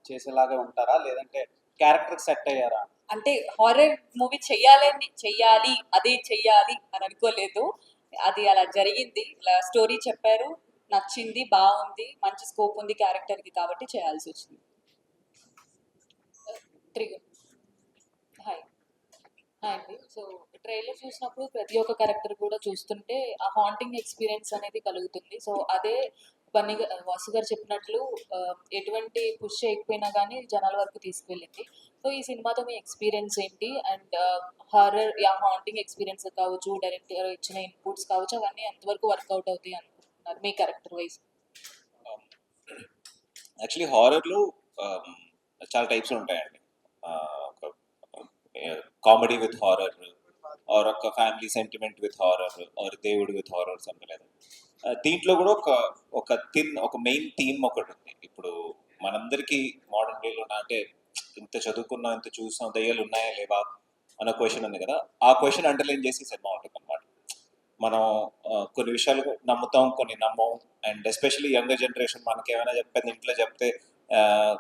చేసేలాగా ఉంటారా, లేదంటే క్యారెక్టర్ సెట్ అయ్యారా? అంటే హారర్ మూవీ చెయ్యాలి అదే చెయ్యాలి అని అనుకోలేదు. అది అలా జరిగింది. ఇలా స్టోరీ చెప్పారు, నచ్చింది, బాగుంది, మంచి స్కోప్ ఉంది క్యారెక్టర్కి కాబట్టి చేయాల్సి వచ్చింది. త్రిగు హాయ్ హాయ్ అండి. సో ట్రైలర్ చూసినప్పుడు ప్రతి ఒక్క క్యారెక్టర్ కూడా చూస్తుంటే ఆ హాంటింగ్ ఎక్స్పీరియన్స్ అనేది కలుగుతుంది. సో అదే వాసు గారు చెప్పినట్లు ఎటువంటి పుష్ చేయకపోయినా కానీ జనాల వరకు తీసుకువెళ్ళింది. సో ఈ సినిమాతో మీ ఎక్స్పీరియన్స్ ఏంటి? అండ్ హారర్ హాంటింగ్ ఎక్స్పీరియన్స్ కావచ్చు, డైరెక్టర్ ఇచ్చిన ఇన్పుట్స్ కావచ్చు, అవన్నీ ఎంతవరకు వర్కౌట్ అవుతాయి అనుకుంటున్నారు మీ క్యారెక్టర్ వైజ్? యాక్చువల్లీ హారర్లో చాలా టైప్స్ ఉంటాయండి. ఒక కామెడీ విత్ హారర్, ఆర్ ఒక family sentiment with horror, or దేవుడు with horror, something like that. దీంట్లో కూడా ఒక మెయిన్ థీమ్ ఒకటి ఉంది. ఇప్పుడు మనందరికీ మోడర్న్ డేలో అంటే ఇంత చదువుకున్నాం, ఇంత చూసాం, దయ్యాలు ఉన్నాయా లేవా అన్న క్వశ్చన్ ఉంది కదా. ఆ క్వశ్చన్ అండర్లైన్ చేసి సినిమా ఉంటుంది అన్నమాట. మనం కొన్ని విషయాలు నమ్ముతాం, కొన్ని నమ్మం. అండ్ ఎస్పెషల్లీ యంగర్ జనరేషన్ మనకి ఏమైనా చెప్పేది ఇంట్లో చెప్తే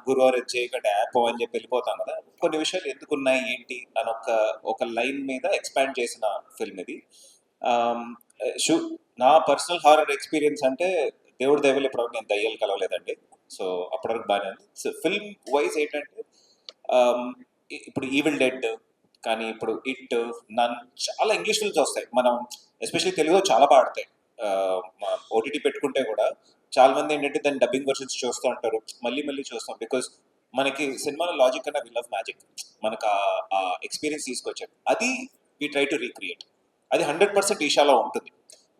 గురువారు చేయకంటే యాప్ అని చెప్పి వెళ్ళిపోతాం కదా. కొన్ని విషయాలు ఎందుకు ఉన్నాయి ఏంటి అని ఒక లైన్ మీద ఎక్స్పాండ్ చేసిన ఫిల్మ్ ఇది. నా పర్సనల్ హారర్ ఎక్స్పీరియన్స్ అంటే దేవుడి దయవల్ల ఇప్పటివరకు నేను దయ్యాలు కలవలేదండి. సో అప్పటివరకు బాగానే ఉంది. సో ఫిల్మ్ వైజ్ ఏంటంటే ఇప్పుడు ఈవిల్ డెడ్ కానీ ఇప్పుడు ఇట్ నన్ చాలా ఇంగ్లీష్ ఫిల్మ్స్ వస్తాయి. మనం ఎస్పెషల్లీ తెలుగులో చాలా బాగుతాయి. ఓటీటీ పెట్టుకుంటే కూడా చాలా మంది ఏంటంటే దాన్ని డబ్బింగ్ వర్షన్స్ చూస్తూ ఉంటారు, మళ్ళీ మళ్ళీ చూస్తాం. బికాస్ మనకి సినిమాలో లాజిక్ అన్న వి లవ్ మ్యాజిక్, మనకు ఆ ఎక్స్పీరియన్స్ తీసుకొచ్చారు. అది వి ట్రై టు రీక్రియేట్. అది 100% ఈషాలో ఉంటుంది.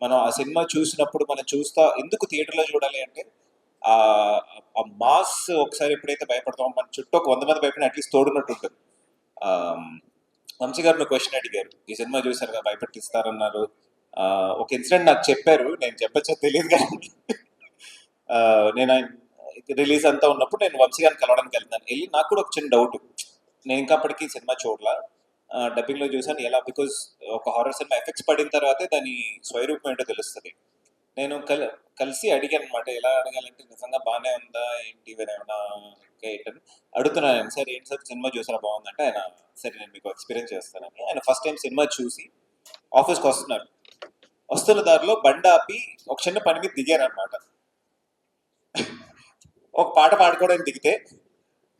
మనం ఆ సినిమా చూసినప్పుడు మనం ఎందుకు థియేటర్లో చూడాలి అంటే ఆ మాస్ ఒకసారి ఎప్పుడైతే భయపడతామో మన చుట్టూ ఒక 100 మంది భయపడిన అట్లీస్ట్ తోడున్నట్టు ఉంటుంది. వంశీ గారు క్వశ్చన్ అడిగారు, ఈ సినిమా చూసారు కదా భయపెట్టిస్తారన్నారు. ఒక ఇన్సిడెంట్ నాకు చెప్పారు, నేను చెప్పచ్చా తెలియదు కానీ నేను రిలీజ్ అంతా ఉన్నప్పుడు నేను వంశీ గారిని కలవడానికి వెళ్ళి నాకు కూడా ఒక చిన్న డౌట్. నేను ఇంకా అప్పటికి సినిమా చూడలా, డబ్బింగ్లో చూసాను. ఎలా బికాజ్ ఒక హారర్ సినిమా ఎఫెక్ట్స్ పడిన తర్వాతే దాని స్వరూపం ఏంటో తెలుస్తుంది. నేను కలిసి అడిగాను అనమాట. ఎలా అడగాలంటే నిజంగా బాగానే ఉందా ఏంటి ఏమైనా ఏంటని అడుగుతున్నాను. సార్ ఏంటి సార్ సినిమా చూసినా బాగుందంటే ఆయన సరే నేను మీకు ఎక్స్పీరియన్స్ చేస్తానని ఆయన ఫస్ట్ టైం సినిమా చూసి ఆఫీస్కి వస్తున్న దారిలో బండి ఆపి ఒక చిన్న పని మీద దిగారనమాట. ఒక పాట పాడుకోవడానికి దిగితే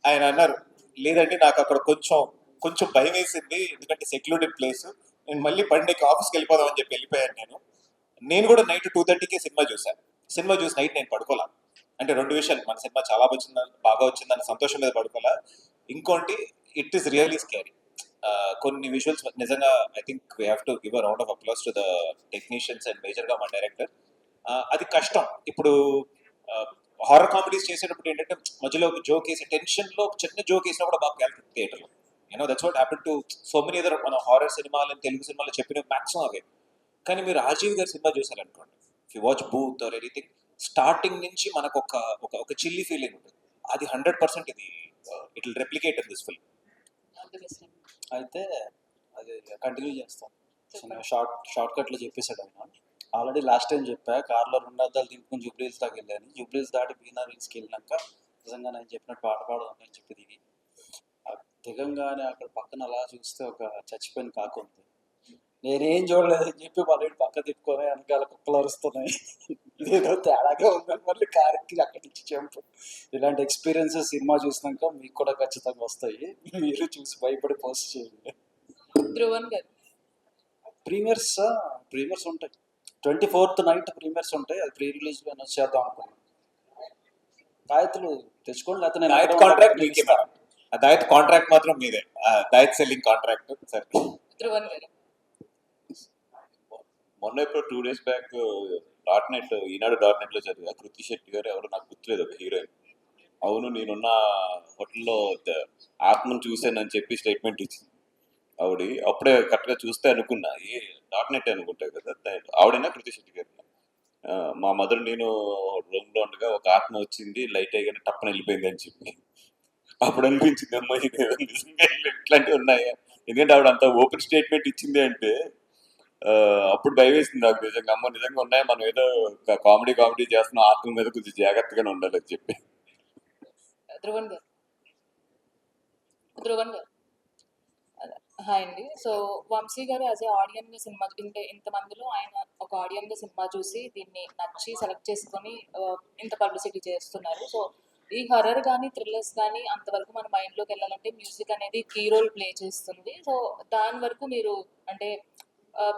ఆయన అన్నారు, లేదంటే నాకు అక్కడ కొంచెం భయం వేసింది, ఎందుకంటే సెక్లూడెడ్ ప్లేస్, నేను మళ్ళీ బండికి ఆఫీస్కి వెళ్ళిపోదామని చెప్పి వెళ్ళిపోయాను. నేను కూడా నైట్ 2:30కి సినిమా చూశాను. సినిమా చూసి నైట్ నేను పడుకోలే. అంటే 2 విషయాలు, మన సినిమా చాలా బాగా వచ్చిందని సంతోషం మీద పడుకోలే. ఇంకోటి ఇట్ ఈస్ రియలీ స్కేరీ. కొన్ని విజువల్స్ నిజంగా I think we have to give a round of applause to the technicians and మేజర్గా మా డైరెక్టర్. అది కష్టం. ఇప్పుడు హారర్ కామెడీస్ చేసేటప్పుడు ఏంటంటే మధ్యలో ఒక జోక్ వేసి టెన్షన్లో ఒక చిన్న జోక్ వేసినా కూడా బాగా వెళ్తుంది థియేటర్లో. That's what happen to so many other మన హారర్ సినిమాలు తెలుగు సినిమాలో చెప్పిన మ్యాక్సిమం అవే. కానీ మీరు రాజీవ్ గారి సినిమా చూసారనుకోండి, if you watch Bhoot or anything, starting నుంచి మనకు ఒక చిల్లీ ఫీలింగ్ ఉంటుంది. అది 100% it will replicate in this film. అయితే అది కంటిన్యూ చేస్తాం. షార్ట్ కట్లో చెప్పేశాడు ఆయన. ఆల్రెడీ లాస్ట్ టైం చెప్పా, కార్లో 2 అద్దాలు దింపుకుని జూబ్లీహిల్స్ దాకా వెళ్ళాను. జూబ్లీహిల్స్ దాటి బీనార్ హిల్స్కి వెళ్ళినాక నిజంగా నేను చెప్పినట్టు పాట పాడదని చెప్పి దిగి దిగంగానే అక్కడ పక్కన అలా చూస్తే ఒక చచ్చిపోయిన కాకు ఉంది. నేనేం చూడలేదని చెప్పి మళ్ళీ పక్క తిప్పుకొని వెనకాల కుక్కలు అరుస్తున్నాయి. ఇదేదో తేడాగా ఉందని మళ్ళీ కారుకి అక్కడి నుంచి చెంపు. ఇలాంటి ఎక్స్పీరియన్సెస్ సినిమా చూసినాక మీకు కూడా ఖచ్చితంగా వస్తాయి. మీరు చూసి భయపడి పోస్ట్ చేయండి. ప్రీమియర్స్ ఉంటాయి. 24th నైట్ ప్రీమియర్స్ ఉంటాయి. అది ప్రీ రిలీజ్ చేద్దాం అనుకున్నాను. తాయెత్తులు తెచ్చుకోండి, లేకపోతే దాయత్ కాంట్రాక్ట్ మీకే మేడం. ఆ దాయత్ కాంట్రాక్ట్ మాత్రం మీదే, దాయత్ సెల్లింగ్ కాంట్రాక్ట్. సరే, మొన్న ఇప్పుడు 2 days బ్యాక్ ఈనాడు .net లో చదివా, కృతి శెట్టి గారు ఎవరు నాకు గుర్తులేదు, ఒక హీరోయిన్. అవును నేనున్న హోటల్లో ఆత్మను చూశానని చెప్పి స్టేట్మెంట్ ఇచ్చింది ఆవిడ. అప్పుడే కరెక్ట్గా చూస్తే అనుకున్నా .net అనుకుంటారు కదా, ఆవిడైనా కృతి శెట్టి గారు. మా మదర్ నేను రూమ్లో ఉండగా ఒక ఆత్మ వచ్చింది, లైట్ అయ్యగానే టప్పని వెళ్ళిపోయింది అని చెప్పి అప్పుడు అనిపించింది, అమ్మాయి నిజంగా ఇట్లాంటివి ఉన్నాయా. ఎందుకంటే ఆవిడ అంత ఓపెన్ స్టేట్మెంట్ ఇచ్చింది అంటే అప్పుడు భయం వేసింది నాకు నిజంగా. అమ్మ నిజంగా ఉన్నాయా, మనం ఏదో కామెడీ చేస్తున్నాం, ఆత్మ మీద కొంచెం జాగ్రత్తగానే ఉండాలి అని చెప్పి. ధ్రువన్ గారు హాయ్ అండి. సో వంశీ గారు యాజ్ ఏ ఆడియన్ సినిమా ఇంతమందిలో ఆయన ఒక ఆడియన్ గా సినిమా చూసి దీన్ని నచ్చి సెలెక్ట్ చేసుకొని ఇంత పబ్లిసిటీ చేస్తున్నారు. సో ఈ హర్రర్ కానీ థ్రిల్లర్స్ కానీ అంతవరకు మన మైండ్లోకి వెళ్ళాలంటే మ్యూజిక్ అనేది కీ రోల్ ప్లే చేస్తుంది. సో దాని వరకు మీరు అంటే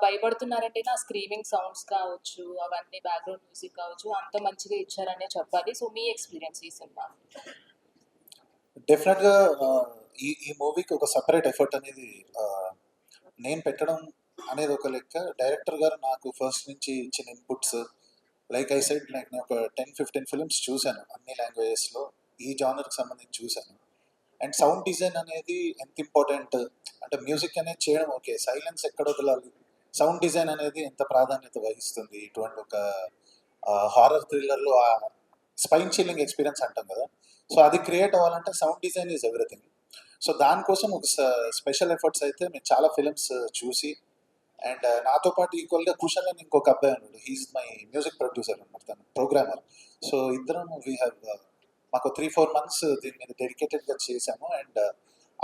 భయపడుతున్నారంటే ఆ స్క్రీమింగ్ సౌండ్స్ కావచ్చు, అవన్నీ బ్యాక్గ్రౌండ్ మ్యూజిక్ కావచ్చు, అంత మంచిగా ఇచ్చారనే చెప్పాలి. సో మీ ఎక్స్పీరియన్స్ ఈ సినిమా? డెఫినెట్గా ఈ ఈ మూవీకి ఒక సపరేట్ ఎఫర్ట్ అనేది నేను పెట్టడం అనేది ఒక లెక్క. డైరెక్టర్ గారు నాకు ఫస్ట్ నుంచి ఇచ్చిన inputs, like I side, like నేను ఒక 10-15 ఫిల్మ్స్ చూశాను అన్ని లాంగ్వేజెస్లో, ఈ జానర్కి సంబంధించి చూశాను. అండ్ సౌండ్ డిజైన్ అనేది ఎంత ఇంపార్టెంట్ అంటే మ్యూజిక్ అనేది చేయడం ఓకే, సైలెన్స్ ఎక్కడ వదలాలి, సౌండ్ డిజైన్ అనేది ఎంత ప్రాధాన్యత వహిస్తుంది ఇటువంటి ఒక హారర్ థ్రిల్లర్లో స్పైన్ చిల్లింగ్ ఎక్స్పీరియన్స్ అంటాం కదా. సో అది క్రియేట్ అవ్వాలంటే sound design is everything. So దానికోసం ఒక స్పెషల్ ఎఫర్ట్స్ అయితే మేము చాలా ఫిలిమ్స్ చూసి, అండ్ నాతో పాటు ఈక్వల్గా కుషల్ అని ఇంకొక అబ్బాయి ఉన్నాడు, హీఈస్ మై మ్యూజిక్ ప్రొడ్యూసర్ అనమాట, తను ప్రోగ్రామర్. సో ఇద్దరం వీ హ్యావ్ మాకు 3-4 months దీని మీద డెడికేటెడ్గా చేసాము. అండ్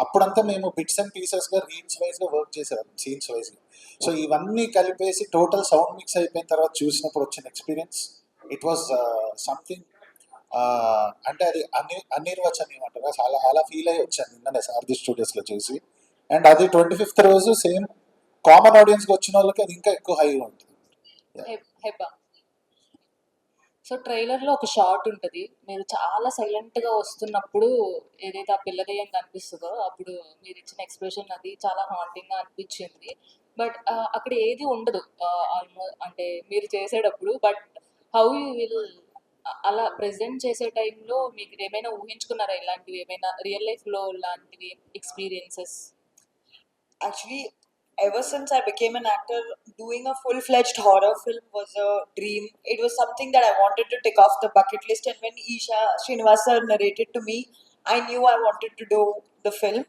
అప్పుడంతా మేము బిట్స్ అండ్ పీసెస్గా రీల్స్ వైజ్గా వర్క్ చేసేవాళ్ళం, సీన్స్ వైజ్గా. సో ఇవన్నీ కలిపేసి టోటల్ సౌండ్ మిక్స్ అయిపోయిన తర్వాత చూసినప్పుడు వచ్చిన ఎక్స్పీరియన్స్ ఇట్ వాజ్ సంథింగ్, అంటే అది అనిర్వచనీయం అంటారు. అలా అలా ఫీల్ అయ్యి వచ్చాను నిన్ననే సారథి స్టూడియోస్లో చూసి. అండ్ అది 25th రోజు సేమ్ కామన్ ఆడియన్స్కి వచ్చిన వాళ్ళకి అది ఇంకా ఎక్కువ హైగా ఉంటుంది. హెబ్బా. సో ట్రైలర్లో ఒక షార్ట్ ఉంటుంది, మీరు చాలా సైలెంట్గా వస్తున్నప్పుడు ఏదైతే ఆ పిల్ల దెయ్యం కనిపిస్తుందో అప్పుడు మీరు ఇచ్చిన ఎక్స్ప్రెషన్ అది చాలా హాంటింగ్గా అనిపించింది. బట్ అక్కడ ఏది ఉండదు ఆల్మోస్ట్ అంటే మీరు చేసేటప్పుడు. బట్ హౌ యూ విల్ అలా ప్రెజెంట్ చేసే టైంలో మీకు ఏమైనా ఊహించుకున్నారా ఇలాంటివి, ఏమైనా రియల్ లైఫ్లో లాంటివి experiences? Actually, ever since I became an actor, doing a full-fledged horror film was a dream. It was something that I wanted to tick off the bucket list. And when Isha Srinivasa narrated to me, I knew I wanted to do the film.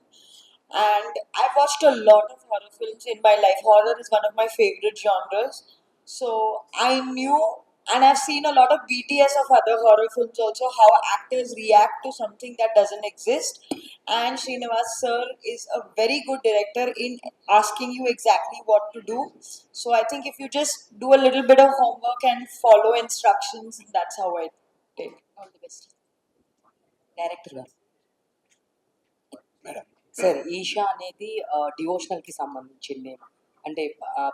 And I've watched a lot of horror films in my life. Horror is one of my favorite genres. So I knew, and I've seen a lot of BTS of other horror films also, how actors react to something that doesn't exist. And Srinivas sir is a very good director in asking you exactly what to do. So I think if you just do a little bit of homework and follow instructions, that's how I did. All the best. Director గారు madam. Sir, Isha అనేది devotional కి సంబంధించింది. అంటే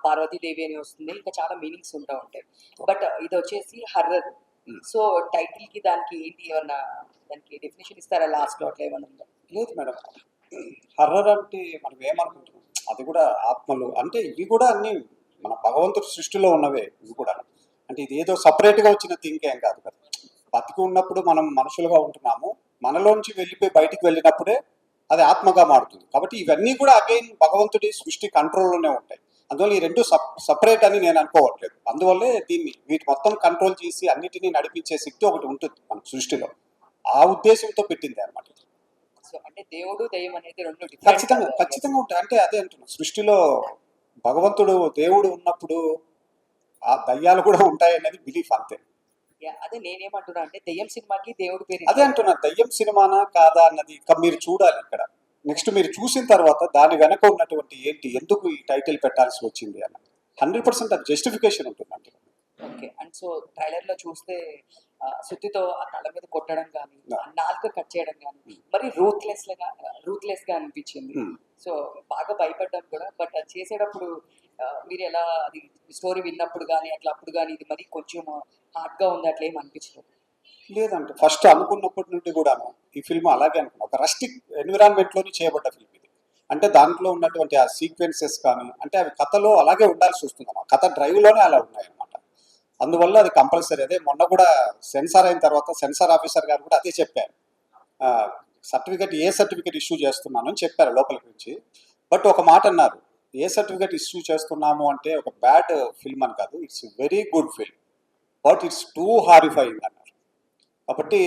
పార్వతీదేవి అని వస్తుంది, ఇంకా చాలా meanings ఉంటా ఉంటాయి. బట్ ఇది వచ్చేసి హర్రర్. సో టైటిల్ కి దానికి ఏంటి, ఏమన్నా దానికి డెఫినేషన్ ఇస్తారా లాస్ట్ లో, అట్లా ఏమన్నా ఉందా? లేదు మేడం, హర్రర్ అంటే మనం ఏమనుకుంటున్నాం, అది కూడా ఆత్మలు అంటే ఇవి కూడా అన్ని మన భగవంతుడి సృష్టిలో ఉన్నవే ఇవి కూడా. అంటే ఇది ఏదో సపరేట్గా వచ్చిన థింక్ ఏం కాదు కదా. బతికి ఉన్నప్పుడు మనం మనుషులుగా ఉంటున్నాము, మనలోంచి వెళ్ళిపోయి బయటికి వెళ్ళినప్పుడే అది ఆత్మగా మారుతుంది. కాబట్టి ఇవన్నీ కూడా అగైన్ భగవంతుడి సృష్టి కంట్రోల్లోనే ఉంటాయి. అందువల్ల ఈ రెండు సపరేట్ అని నేను అనుకోవట్లేదు. అందువల్లే దీన్ని వీటి మొత్తం కంట్రోల్ చేసి అన్నిటినీ నడిపించే శక్తి ఒకటి ఉంటుంది మన సృష్టిలో. ఆ ఉద్దేశంతో పెట్టింది అనమాట. సో అంటే దేవుడు దయ్యం అనేది రెండు ఖచ్చితంగా ఉంటాయి. అంటే అదే అంటున్నా, సృష్టిలో భగవంతుడు దేవుడు ఉన్నప్పుడు ఆ దయ్యాలు కూడా ఉంటాయి అనేది బిలీఫ్, అంతే. అదే నేనేమంటున్నా అంటే దయ్యం సినిమాకి దేవుడు పేరు అదే అంటున్నా, దయ్యం సినిమానా కాదా అన్నది ఇక మీరు చూడాలి. ఇక్కడ నెక్స్ట్ మీరు చూసిన తర్వాత దాని వెనక ఉన్నటువంటి ఏంటి, ఎందుకు ఈ టైటిల్ పెట్టాల్సి వచ్చింది అన్న 100% అది జస్టిఫికేషన్ ఉంటుంది అంటే. ఓకే. అండ్ సో ట్రైలర్ లో చూస్తే సుత్తితో ఆ తల మీద కొట్టడం కానీ, నాలుక కట్ చేయడం కానీ మరి రూత్లెస్ గా అనిపించింది. సో బాగా భయపడ్డాను కూడా. బట్ అది చేసేటప్పుడు మీరు ఎలా, అది స్టోరీ విన్నప్పుడు కానీ అట్లా అప్పుడు కానీ ఇది మరి కొంచెం హార్డ్ గా ఉంది అట్లా ఏం అనిపించలేదు? లేదంటే ఫస్ట్ అనుకున్నప్పటి నుండి కూడాను ఈ ఫిల్మ్ అలాగే అనుకున్నాను, ఒక రస్టిక్ ఎన్విరాన్మెంట్లోని చేయబడ్డ ఫిల్మ్ ఇది. అంటే దాంట్లో ఉన్నటువంటి ఆ సీక్వెన్సెస్ కానీ అంటే అవి కథలో అలాగే ఉండాల్సి వస్తుంది, కథ డ్రైవ్లోనే అలా ఉన్నాయన్నమాట. అందువల్ల అది కంపల్సరీ. అదే మొన్న కూడా సెన్సార్ అయిన తర్వాత సెన్సార్ ఆఫీసర్ గారు కూడా అదే చెప్పారు, ఏ సర్టిఫికేట్ ఇష్యూ చేస్తున్నాను అని చెప్పారు లోపలికి నుంచి. బట్ ఒక మాట అన్నారు, ఏ సర్టిఫికేట్ ఇష్యూ చేస్తున్నాము అంటే ఒక బ్యాడ్ ఫిల్మ్ అని కాదు, it's very good film, but it's two horrifying అన్నారు. కాబట్టి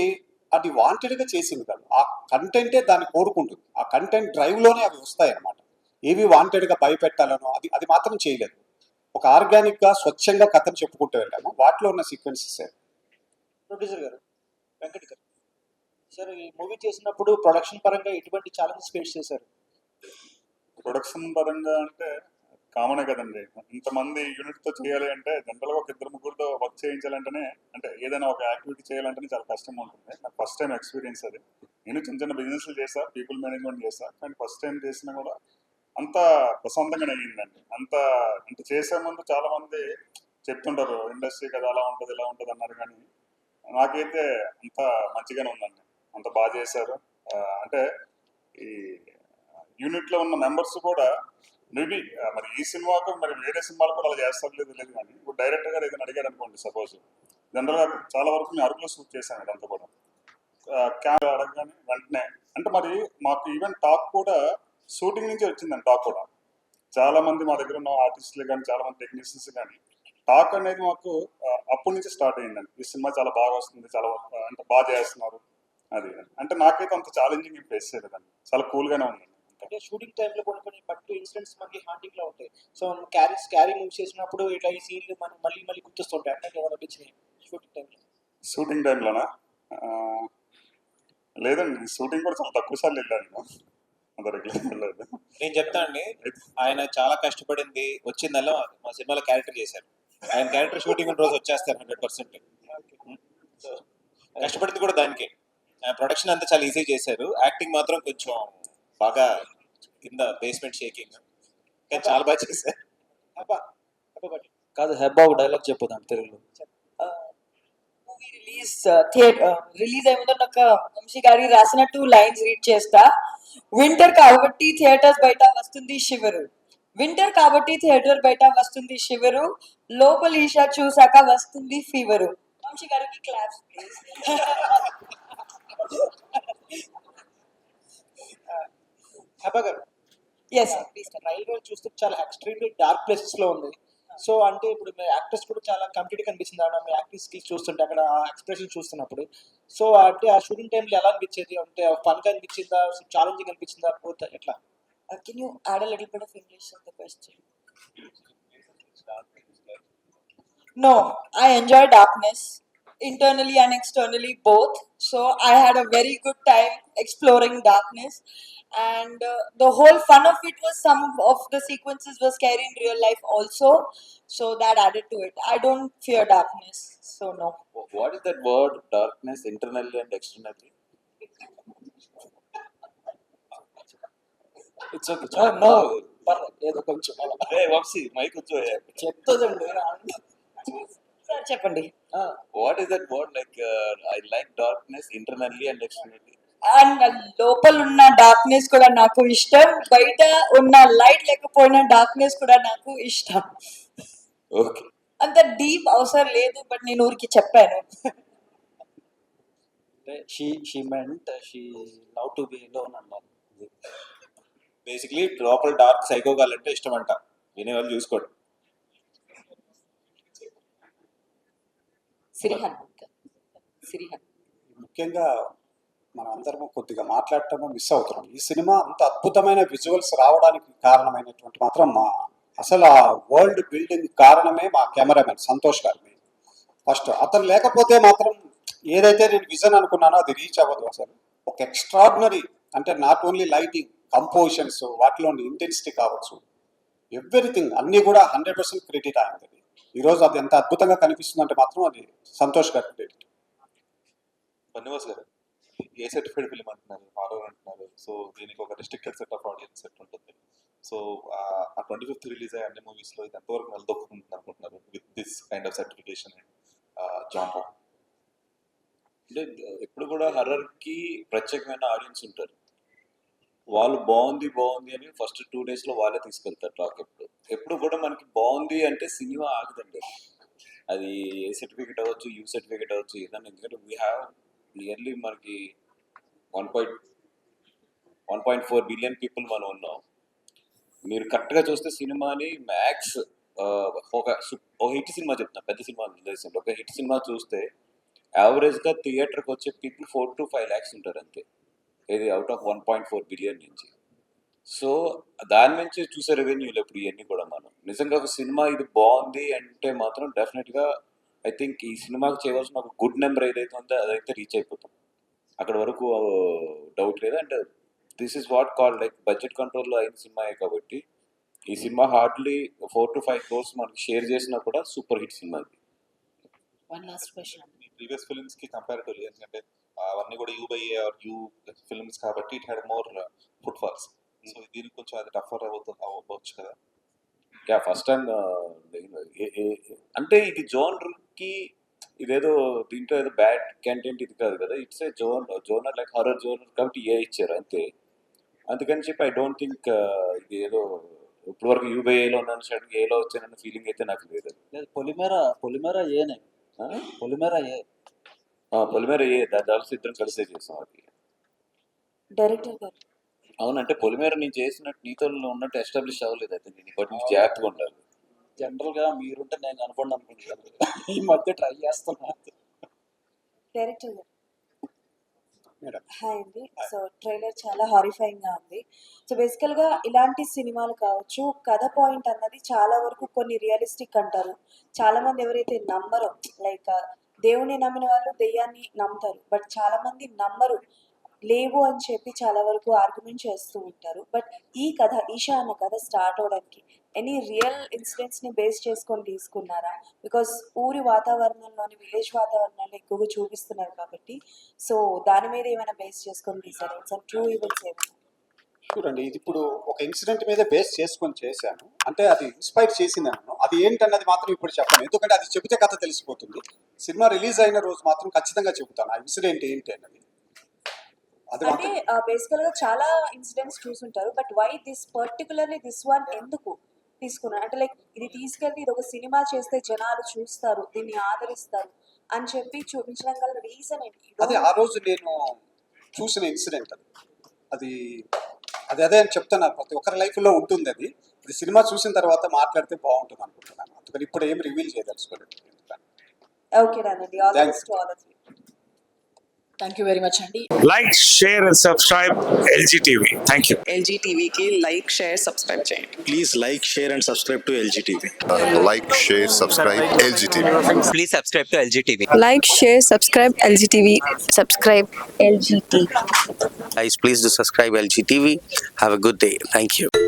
అది వాంటెడ్గా చేసింది కాదు, ఆ కంటెంటే దాన్ని కోరుకుంటుంది. ఆ కంటెంట్ డ్రైవ్లోనే అవి వస్తాయి అన్నమాట. ఏవి వాంటెడ్గా భయపెట్టాలనో అది మాత్రం చేయలేదు. ఒక ఆర్గానిక్గా స్వచ్ఛంగా కథను చెప్పుకుంటూ వెళ్ళాము, వాటిలో ఉన్న సీక్వెన్సెస్. ప్రొడ్యూసర్ గారు వెంకట్ గారు, సార్ ఈ మూవీ చేసినప్పుడు ప్రొడక్షన్ పరంగా ఎటువంటి ఛాలెంజెస్ ఫేస్ చేశారు? ప్రొడక్షన్ పరంగా అంటే కామనే కదండి. ఇంతమంది యూనిట్తో చేయాలి అంటే జనరల్గా ఒక ఇద్దరు ముగ్గురితో వర్క్ చేయించాలంటేనే, అంటే ఏదైనా ఒక యాక్టివిటీ చేయాలంటేనే చాలా కష్టంగా ఉంటుంది. నాకు ఫస్ట్ టైం ఎక్స్పీరియన్స్ అది. నేను చిన్న చిన్న బిజినెస్లు చేసా, పీపుల్ మేనేజ్మెంట్ చేసా, కానీ ఫస్ట్ టైం చేసినా కూడా అంత ప్రశాంతంగానే అయ్యిందండి. అంత అంటే చేసే ముందు చాలా మంది చెప్తుంటారు ఇండస్ట్రీ కదా అలా ఉంటుంది ఇలా ఉంటుంది అన్నారు, కానీ నాకైతే అంత మంచిగానే ఉందండి. అంత బాగా చేశారు. అంటే ఈ యూనిట్లో ఉన్న మెంబర్స్ కూడా మేబీ మరి ఈ సినిమాకు మరి వేరే సినిమాలు కూడా అలా చేస్తారు లేదు లేదు, కానీ ఇప్పుడు డైరెక్టర్ గారు ఏదైనా అడిగారు అనుకోండి, సపోజ్ జనరల్గా చాలా వరకు నేను అరకులో షూట్ చేశాను ఇదంతా కూడా. కెమెరా అడగగానే వెంటనే అంటే మరి మాకు ఈవెన్ టాక్ కూడా షూటింగ్ నుంచి వచ్చిందండి. టాక్ కూడా చాలా మంది మా దగ్గర ఉన్న ఆర్టిస్టులు కానీ చాలా మంది టెక్నీషియన్స్ కానీ టాక్ అనేది మాకు అప్పటి నుంచి స్టార్ట్ అయ్యిందండి. ఈ సినిమా చాలా బాగా వస్తుంది, చాలా అంటే బాగా చేస్తున్నారు అది. అంటే నాకైతే అంత ఛాలెంజింగ్ ఫేస్ చేయలేదండి, చాలా కూల్గానే ఉందండి. అంటే షూటింగ్ టైంలో కొన్ని పట్టు ఇన్సిడెంట్స్ మనకి హాంటింగ్ లో ఉంటాయి. సో క్యారీ మూవ్ చేసినప్పుడు ఇట్లా ఈ సీన్లు మనం మళ్ళీ గుర్తొస్తుంటాయి. అంటే ఏమైనా అనిపించినాయి షూటింగ్ టైంలో? షూటింగ్ టైంలోనా? లేదండి, షూటింగ్ కూడా చాలా తక్కువ సార్లు వెళ్ళాను నేను, అంత రెగ్యులర్ వెళ్ళలేదు. నేను చెప్తా అండి, ఆయన చాలా కష్టపడింది వచ్చిందల్లా మా సినిమాలో క్యారెక్టర్ చేశారు. ఆయన క్యారెక్టర్ షూటింగ్ ఉన్న రోజు వచ్చేస్తారు 100%. కష్టపడింది కూడా దానికే. ప్రొడక్షన్ అంతా చాలా ఈజీ చేశారు, యాక్టింగ్ మాత్రం కొంచెం బాగా కింద బేస్మెంట్ షేకింగ్, కానీ చాలా బాగా చేశారు. కాదు, హెబ్బా ఒక డైలాగ్ చెప్పుదాం తెలుగులో. మూవీ రిలీజ్ అయ్యే ముందు ఒక వంశీ గారి రాసిన 2 lines రీడ్ చేస్తా. వింటర్ కాబట్టి థియేటర్స్ బయట వస్తుంది షివరు, వింటర్ కాబట్టి థియేటర్ బయట వస్తుంది షివరు, లోపల ఈషా చూసాక వస్తుంది ఫీవరు. వంశీ గారికి క్లాప్స్ ప్లీజ్. హెబ్బా గారు, ఎస్ ప్లీజ్. ట్రైలర్ చూస్తే చాలా ఎక్స్ట్రీమ్లీ డార్క్ ప్లేసెస్ లో ఉంది. సో అంటే ఇప్పుడు మీ యాక్టర్స్ కూడా చాలా కంప్లీట్ కనిపిస్తుంది అన్న మీ యాక్టింగ్ స్కిల్స్ చూస్తుంటే, అక్కడ ఎక్స్ప్రెషన్ చూస్తున్నప్పుడు. సో అంటే ఆ షూటింగ్ టైంలో ఎలా అనిపించేది? అంటే ఫన్ గా అనిపించిందా, ఛాలెంజింగ్ అనిపించిందా, పోతే ఎట్లా? Can you add a little bit of English in the question? No, I enjoy darkness, internally and externally both. So I had a very good time exploring darkness, and the whole fun of it was some of the sequences were scary in real life also. So that added to it. I don't fear darkness, so no. What is that word, darkness, internally and externally? It's okay. No ఏదో కొంచెం Hey, Vamsi, mic వచ్చో. చెప్తుందండి. Sir, చెప్పండి. What is that word, like I like darkness internally and externally? And లోపల ఉన్న darkness కూడా నాకు ఇష్టం, బయట ఉన్న లైట్ లేకపోయిన డార్క్నెస్ కూడా నాకు ఇష్టం. Okay. అంత డీప్ అవసరం లేదు, బట్ నేను ఊరికి చెప్పాను. She meant she love to be alone అన్నారు. బేసిక్లీ లోపల డార్క్ సైకోగాలంటే ఇష్టం అంట, వినేవాళ్ళు చూసుకోండి. సిరిహన్ ముఖ్యంగా మనం అందరము కొద్దిగా మాట్లాడటము మిస్ అవుతున్నాం. ఈ సినిమా అంత అద్భుతమైన విజువల్స్ రావడానికి కారణమైనటువంటి మాత్రం అసలు ఆ వరల్డ్ బిల్డింగ్ కారణమే మా కెమెరామెన్ సంతోష్ గారు. ఫస్ట్ అతను లేకపోతే మాత్రం ఏదైతే నేను విజన్ అనుకున్నానో అది రీచ్ అవ్వదు. అసలు ఒక ఎక్స్ట్రాడినరీ, అంటే నాట్ ఓన్లీ లైటింగ్, కంపోజిషన్స్, వాటిలోని ఇంటెన్సిటీ కావచ్చు, ఎవ్రీథింగ్ అన్నీ కూడా 100% క్రెడిట్ అయింది. ఈరోజు అది ఎంత అద్భుతంగా కనిపిస్తుందంటే మాత్రం అది సంతోష్ గారి క్రెడిట్. బన్నివాస్ గారు, ఏ సర్టిఫైడ్ ఫిల్మ్ అంటున్నారు, హారర్ అంటున్నారు, సో దీనికి ఒక restricted set of audience set ఉంటుంది. సో ఆ 25th రిలీజ్ అయ్యే అన్ని మూవీస్లో ఇది ఎంతవరకు నిలదొక్కుంటుంది అనుకుంటున్నారు with this kind of certification genre? అంటే ఎప్పుడు కూడా హర్రర్కి ప్రత్యేకమైన ఆడియన్స్ ఉంటారు. వాళ్ళు బాగుంది అని ఫస్ట్ 2 daysలో వాళ్ళే తీసుకెళ్తారు టాక్. ఎప్పుడు కూడా మనకి బాగుంది అంటే సినిమా ఆగదండి. అది ఏ సర్టిఫికేట్ అవ్వచ్చు, యూ సర్టిఫికేట్ అవ్వచ్చు, ఏదన్నా. ఎందుకంటే వీ హ్యావ్ నియర్లీ మనకి 1.4 బిలియన్ పీపుల్ మనం ఉన్నాం. మీరు కరెక్ట్గా చూస్తే సినిమాని మ్యాక్స్ ఒక హిట్ సినిమా చెప్తాను, పెద్ద సినిమా దేశంలో ఒక హిట్ సినిమా చూస్తే యావరేజ్గా థియేటర్కి వచ్చే పీపుల్ 4 to 5 lakhs ఉంటారు అంతే, ఇది అవుట్ ఆఫ్ 1.4 బిలియన్ నుంచి. సో దాని నుంచి చూసే రెవెన్యూలు ఎప్పుడు ఇవన్నీ కూడా మనం నిజంగా ఒక సినిమా ఇది బాగుంది అంటే మాత్రం డెఫినెట్గా ఐ థింక్ ఈ సినిమాకి చేయవలసిన ఒక గుడ్ నెంబర్ ఏదైతే ఉందో అదైతే రీచ్ అయిపోతాం. అక్కడ వరకు డౌట్ లేదు. And this is what call like budget కంట్రోల్లో అయిన సినిమాయే కాబట్టి ఈ సినిమా హార్డ్లీ 4 to 5 crores మనకి షేర్ చేసినా కూడా సూపర్ హిట్ సినిమా ఇది. One last question. మీ ప్రీవియస్ ఫిల్మ్స్ కి కంపారిటివ్లీ ఎందుకంటే అవన్నీ కూడా U by R U films కాబట్టి it had more footfalls. So దీనికి కొంచెం అది టఫర్ అవ్వచ్చు కదా. యా ఫస్ట్ టైం అంటే ఇది జోనర్కి ఇదేదో దీంట్లో ఏదో బ్యాడ్ కంటెంట్ ఇది కాదు కదా. It's a genre like horror genre కాబట్టి ఏ ఇచ్చారు అంతే. అందుకని చెప్పి ఐ డోంట్ థింక్ ఇది ఏదో ఇప్పుడు వరకు యూబైఏలో ఉన్నాను సడన్గా ఏలో వచ్చానన్న ఫీలింగ్ అయితే నాకు లేదు. లేదు పొలిమేర ఏనే పొలిమేర ఏ పొలిమేర ఏ దాదాపు ఇద్దరం కలిసే చేస్తాం అది. డైరెక్టర్ గారు అవునంటే పొలిమేర నేను చేసినట్టు నీతో ఉన్నట్టు ఎస్టాబ్లిష్ అవ్వలేదు. అయితే నేను ఇప్పటి నుంచి జాగ్రత్తగా ఉండాలి. జనరల్ గా మీరుంటే నేను అనుకోండి అనుకుంటున్నాను. ఈ మధ్య ట్రై చేస్తున్నా. డైరెక్టర్ గారు మేడం హాయ్ అండి. సో ట్రైలర్ చాలా హారిఫైయింగ్ గా ఉంది. సో బేసికల్ గా ఇలాంటి సినిమాలు కావచ్చు, కథ పాయింట్ అన్నది చాలా వరకు కొన్ని రియలిస్టిక్ అంటారు. చాలా మంది ఎవరైతే నమ్మరో లైక్ దేవుని నమ్మిన వాళ్ళు దెయ్యాన్ని నమ్ముతారు, బట్ చాలా మంది నమ్మరు, లేవు అని చెప్పి చాలా వరకు ఆర్గ్యుమెంట్ చేస్తూ ఉంటారు. బట్ ఈ కథ ఈషా అన్న కథ స్టార్ట్ అవడానికి ఎనీ రియల్ ఇన్సిడెంట్స్ ని బేస్ చేసుకొని తీసుకున్నారా? బికాస్ ఊరి వాతావరణంలోని విలేజ్ వాతావరణంలో ఎక్కువగా చూపిస్తున్నారు కాబట్టి సో దాని మీద ఏమైనా బేస్ చేసుకొని తీసారా? సార్ ట్రూ ఈవెంట్స్ ఏమైనా? చూడండి, ఇది ఇప్పుడు ఒక ఇన్సిడెంట్ మీద బేస్ చేసుకొని చేశాను అంటే అది ఇన్స్పైర్ చేసింది నన్ను. అది ఏంటన్నది మాత్రం ఇప్పుడు చెప్పను, ఎందుకంటే అది చెబితే కథ తెలిసిపోతుంది. సినిమా రిలీజ్ అయిన రోజు మాత్రం ఖచ్చితంగా చెబుతాను ఆ ఇన్సిడెంట్ ఏంటి అన్నది. అది అంటే బేసికల్ గా చాలా ఇన్సిడెంట్స్ చూసుంటారు, but why this particularly this one ఎందుకు తీసుకున్నారు? అంటే లైక్ ఇది తీసుకెళ్తే ఇది ఒక సినిమా చేస్తే జనాలు చూస్తారు, దీన్ని ఆదరిస్తారు అని చెప్పి చూపించడం గల రీజన్ ఏంటి? అదే ఆ రోజు నేను చూసిన ఇన్సిడెంట్ అది అది అదే అని చెప్తున్నారు. ప్రతి ఒక్కరి లైఫ్లో ఉంటుంది అది. ఇది సినిమా చూసిన తర్వాత మాట్లాడితే బాగుంటుంది అనుకుంటున్నాను. అందుకని ఇప్పుడు ఏం రివీల్ చేయదలుచుకోలేదు. ఓకే రానండి, all the best to all of you. Thank you very much అండి. Like, share and subscribe LG TV. Thank you. LG టీవీకి లైక్ షేర్ సబ్స్క్రైబ్ చేయండి. Please like, share, and subscribe to LG TV. Like, share, subscribe LGTV. Please subscribe to LG TV. Like, share, subscribe LG TV. Subscribe LG TV. Guys, please do subscribe LG TV. Have a good day. Thank you.